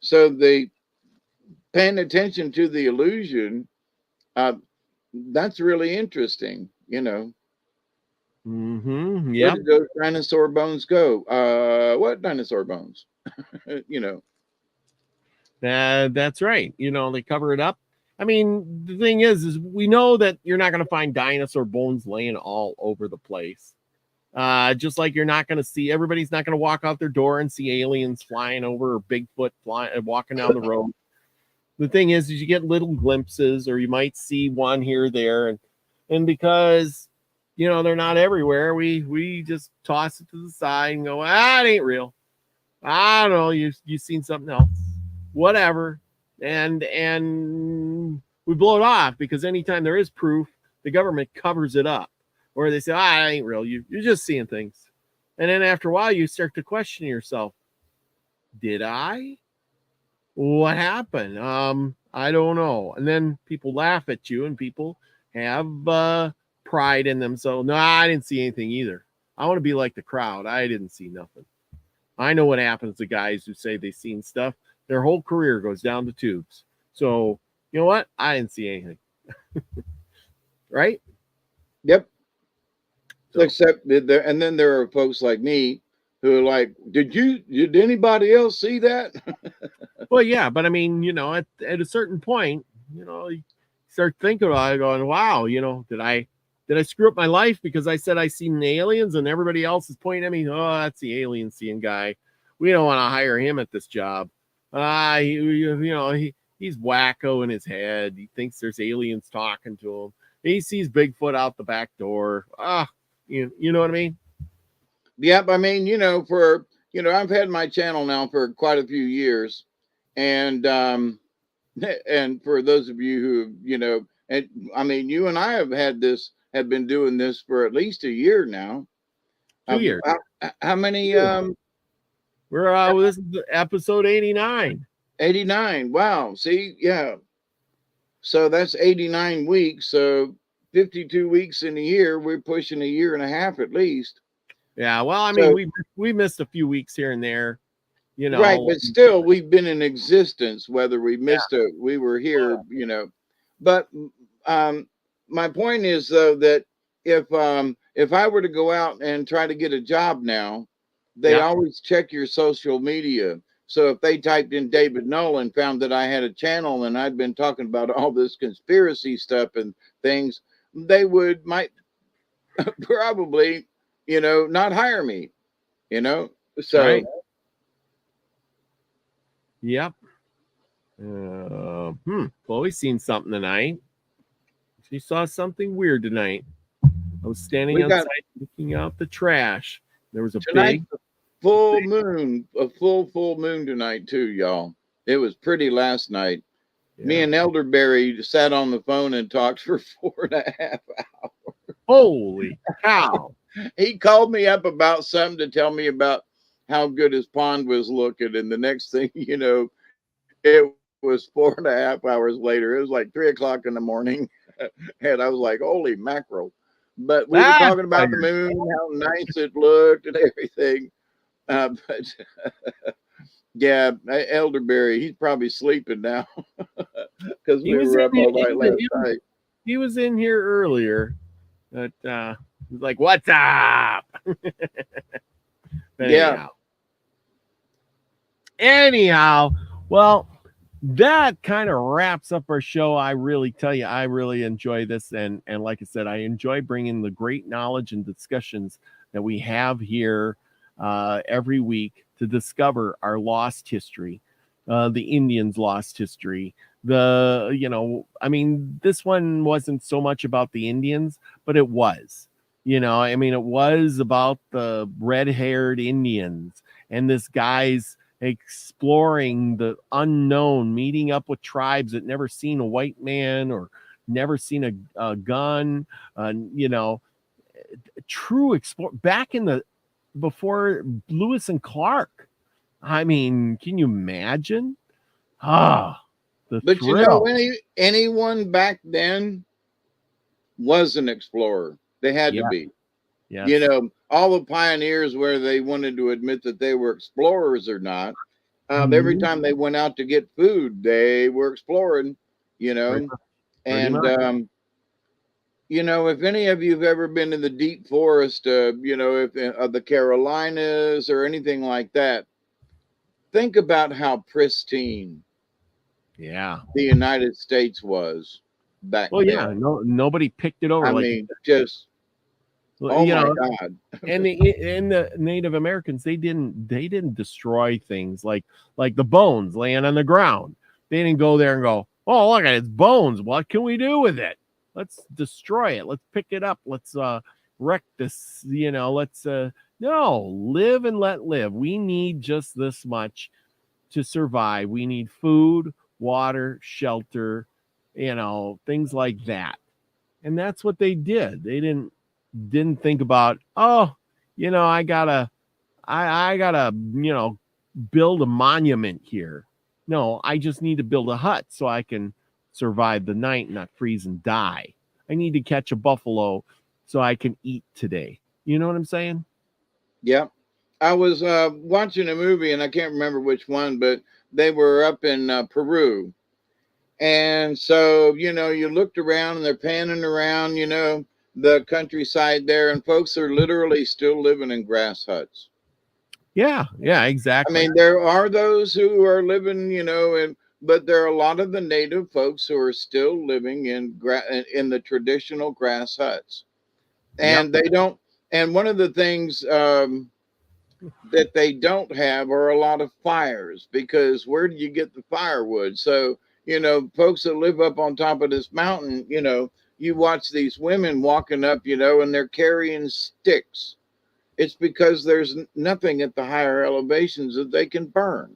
S2: so the paying attention to the illusion, that's really interesting,
S1: Yeah.
S2: Where did those dinosaur bones go? What dinosaur bones?
S1: That's right. They cover it up. I mean, the thing is we know that you're not going to find dinosaur bones laying all over the place. Just like you're not going to see, everybody's not going to walk out their door and see aliens flying over or Bigfoot flying, walking down the road. The thing is you get little glimpses, or you might see one here or there. And because, they're not everywhere, we just toss it to the side and go, it ain't real. I don't know. You've seen something else, whatever. And we blow it off because anytime there is proof, the government covers it up. Or they say, it ain't real. You're just seeing things. And then after a while, you start to question yourself. Did I? What happened? I don't know. And then people laugh at you, and people have pride in them. So, no, I didn't see anything either. I want to be like the crowd. I didn't see nothing. I know what happens to guys who say they've seen stuff. Their whole career goes down the tubes. So, you know what? I didn't see anything. Right?
S2: Yep. So. Except there, and then there are folks like me who are like, did anybody else see that?
S1: Well, yeah, but I mean, at a certain point, you start thinking about it, going, wow, did I screw up my life because I said I seen the aliens and everybody else is pointing at me? Oh, that's the alien seeing guy. We don't want to hire him at this job. He's wacko in his head. He thinks there's aliens talking to him. He sees Bigfoot out the back door. You know what I mean?
S2: Yep. I mean, I've had my channel now for quite a few years. And for those of you who, and I mean, you and I have been doing this for at least a year now.
S1: 2 years.
S2: How many?
S1: We're this is episode 89.
S2: 89. Wow. See, yeah. So that's 89 weeks. So 52 weeks in a year. We're pushing a year and a half at least.
S1: Yeah. Well, I mean, we missed a few weeks here and there.
S2: Right, but still we've been in existence, whether we missed we were here, But my point is though that if I were to go out and try to get a job now, they always check your social media. So if they typed in David Null and found that I had a channel and I'd been talking about all this conspiracy stuff and things, they might probably, not hire me, So
S1: Right. Yep. Chloe's seen something tonight. She saw something weird tonight. I was standing outside looking out the trash. There was a big
S2: full moon, a full moon tonight too, y'all. It was pretty last night. Yeah. Me and Elderberry sat on the phone and talked for 4.5 hours.
S1: Holy cow.
S2: He called me up about something to tell me about how good his pond was looking. And the next thing you know, it was 4.5 hours later. It was like 3 o'clock in the morning. And I was like, holy mackerel. But we were talking about the moon, how nice it looked and everything. But yeah, Elderberry, he's probably sleeping now because we were up all night last night.
S1: He was in here earlier, but he's like, "What's up?"
S2: Yeah.
S1: Anyhow, well, that kind of wraps up our show. I really tell you, I really enjoy this, and like I said, I enjoy bringing the great knowledge and discussions that we have here every week to discover our lost history, the Indians' lost history. This one wasn't so much about the Indians, but it was. It was about the red-haired Indians and this guy's exploring the unknown, meeting up with tribes that never seen a white man or never seen a gun, true explore back in the before Lewis and Clark. I mean, can you imagine? But
S2: thrill. Anyone back then was an explorer. They had to be. Yes. All the pioneers, where they wanted to admit that they were explorers or not, every time they went out to get food, they were exploring, and if any of you have ever been in the deep forest, if of the Carolinas or anything like that, think about how pristine the United States was back then.
S1: Yeah, nobody picked it over.
S2: I mean, just my God.
S1: And the Native Americans, they didn't destroy things like the bones laying on the ground. They didn't go there and go, oh, look at its bones. What can we do with it? Let's destroy it. Let's pick it up. Let's wreck this. Let's no, live and let live. We need just this much to survive. We need food, water, shelter, things like that. And that's what they did. They didn't think about, I gotta build a monument here. No, I just need to build a hut so I can survive the night and not freeze and die. I need to catch a buffalo so I can eat today. You know what I'm saying?
S2: Yeah. I was watching a movie, and I can't remember which one, but they were up in Peru. And so, you looked around and they're panning around, the countryside there, and folks are literally still living in grass huts.
S1: Yeah, exactly.
S2: I mean, there are those who are living, but there are a lot of the native folks who are still living in the traditional grass huts. And they don't, and one of the things that they don't have are a lot of fires, because where do you get the firewood? So, folks that live up on top of this mountain, you watch these women walking up, and they're carrying sticks. It's because there's nothing at the higher elevations that they can burn.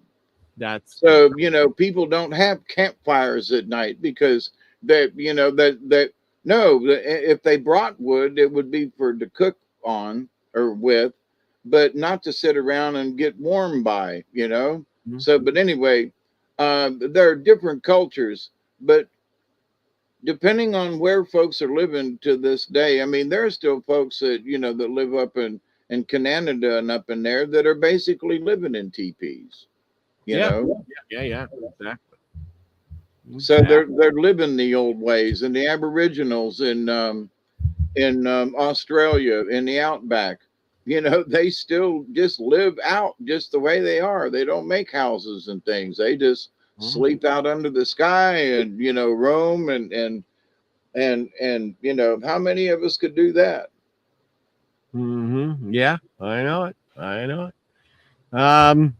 S2: So, people don't have campfires at night because if they brought wood, it would be to cook on or with, but not to sit around and get warm by, Mm-hmm. So, but anyway, there are different cultures, but depending on where folks are living to this day, I mean, there are still folks that, that live up in Canada and up in there that are basically living in teepees,
S1: Yeah, exactly.
S2: So they're living the old ways, and the Aboriginals in Australia, in the outback, you know, they still just live out just the way they are. They don't make houses and things. They just sleep out under the sky and, you know, roam and you know, how many of us could do that?
S1: Yeah, I know it. I know it.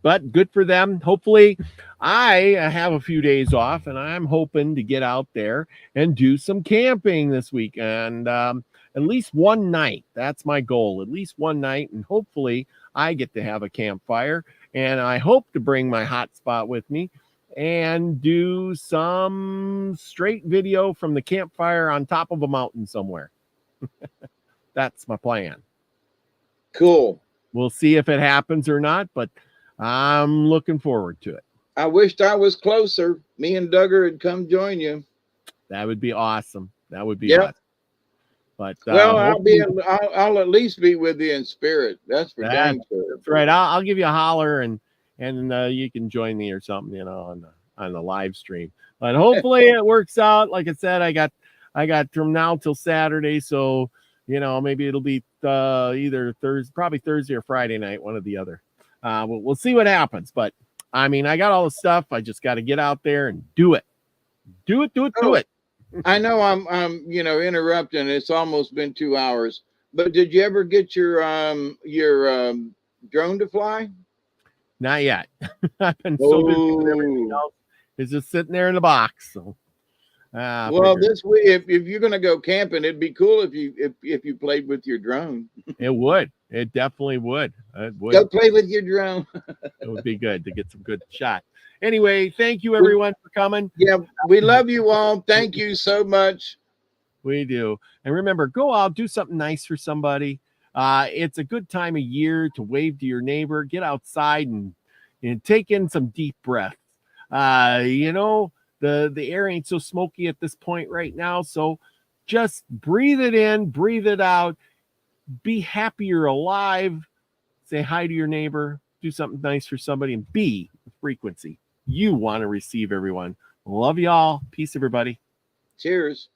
S1: But good for them. Hopefully, I have a few days off, and I'm hoping to get out there and do some camping this week, and at least one night. That's my goal. At least one night, and hopefully, I get to have a campfire. And I hope to bring my hotspot with me and do some straight video from the campfire on top of a mountain somewhere. That's my plan.
S2: Cool.
S1: We'll see if it happens or not, but I'm looking forward to it.
S2: I wished I was closer. Me and Duggar had come join you.
S1: That would be awesome. That would be awesome. But
S2: well, I'll at least be with you in spirit. That's for dang sure.
S1: That's right. I'll give you a holler and you can join me or something, you know, on the live stream. But hopefully it works out. Like I said, I got from now till Saturday, so you know, maybe it'll be either probably Thursday or Friday night, one or the other. We'll see what happens. But I mean, I got all the stuff. I just got to get out there and do it. Do it.
S2: I know I'm you know, interrupting. It's almost been 2 hours. But did you ever get your drone to fly?
S1: Not yet. I've been so busy with everything else. It's just sitting there in the box. So.
S2: Well, this week, if you're gonna go camping, it'd be cool if you played with your drone.
S1: It would. It definitely would. It would.
S2: Go play with your drone.
S1: It would be good to get some good shot. Anyway, thank you everyone for coming.
S2: Yeah, we love you all. Thank you so much.
S1: We do. And remember, go out, do something nice for somebody. It's a good time of year to wave to your neighbor. Get outside and take in some deep breaths. You know. The air ain't so smoky at this point right now, so just breathe it in, breathe it out, be happy you're alive, say hi to your neighbor, do something nice for somebody, and be the frequency you want to receive, everyone. Love y'all. Peace, everybody.
S2: Cheers.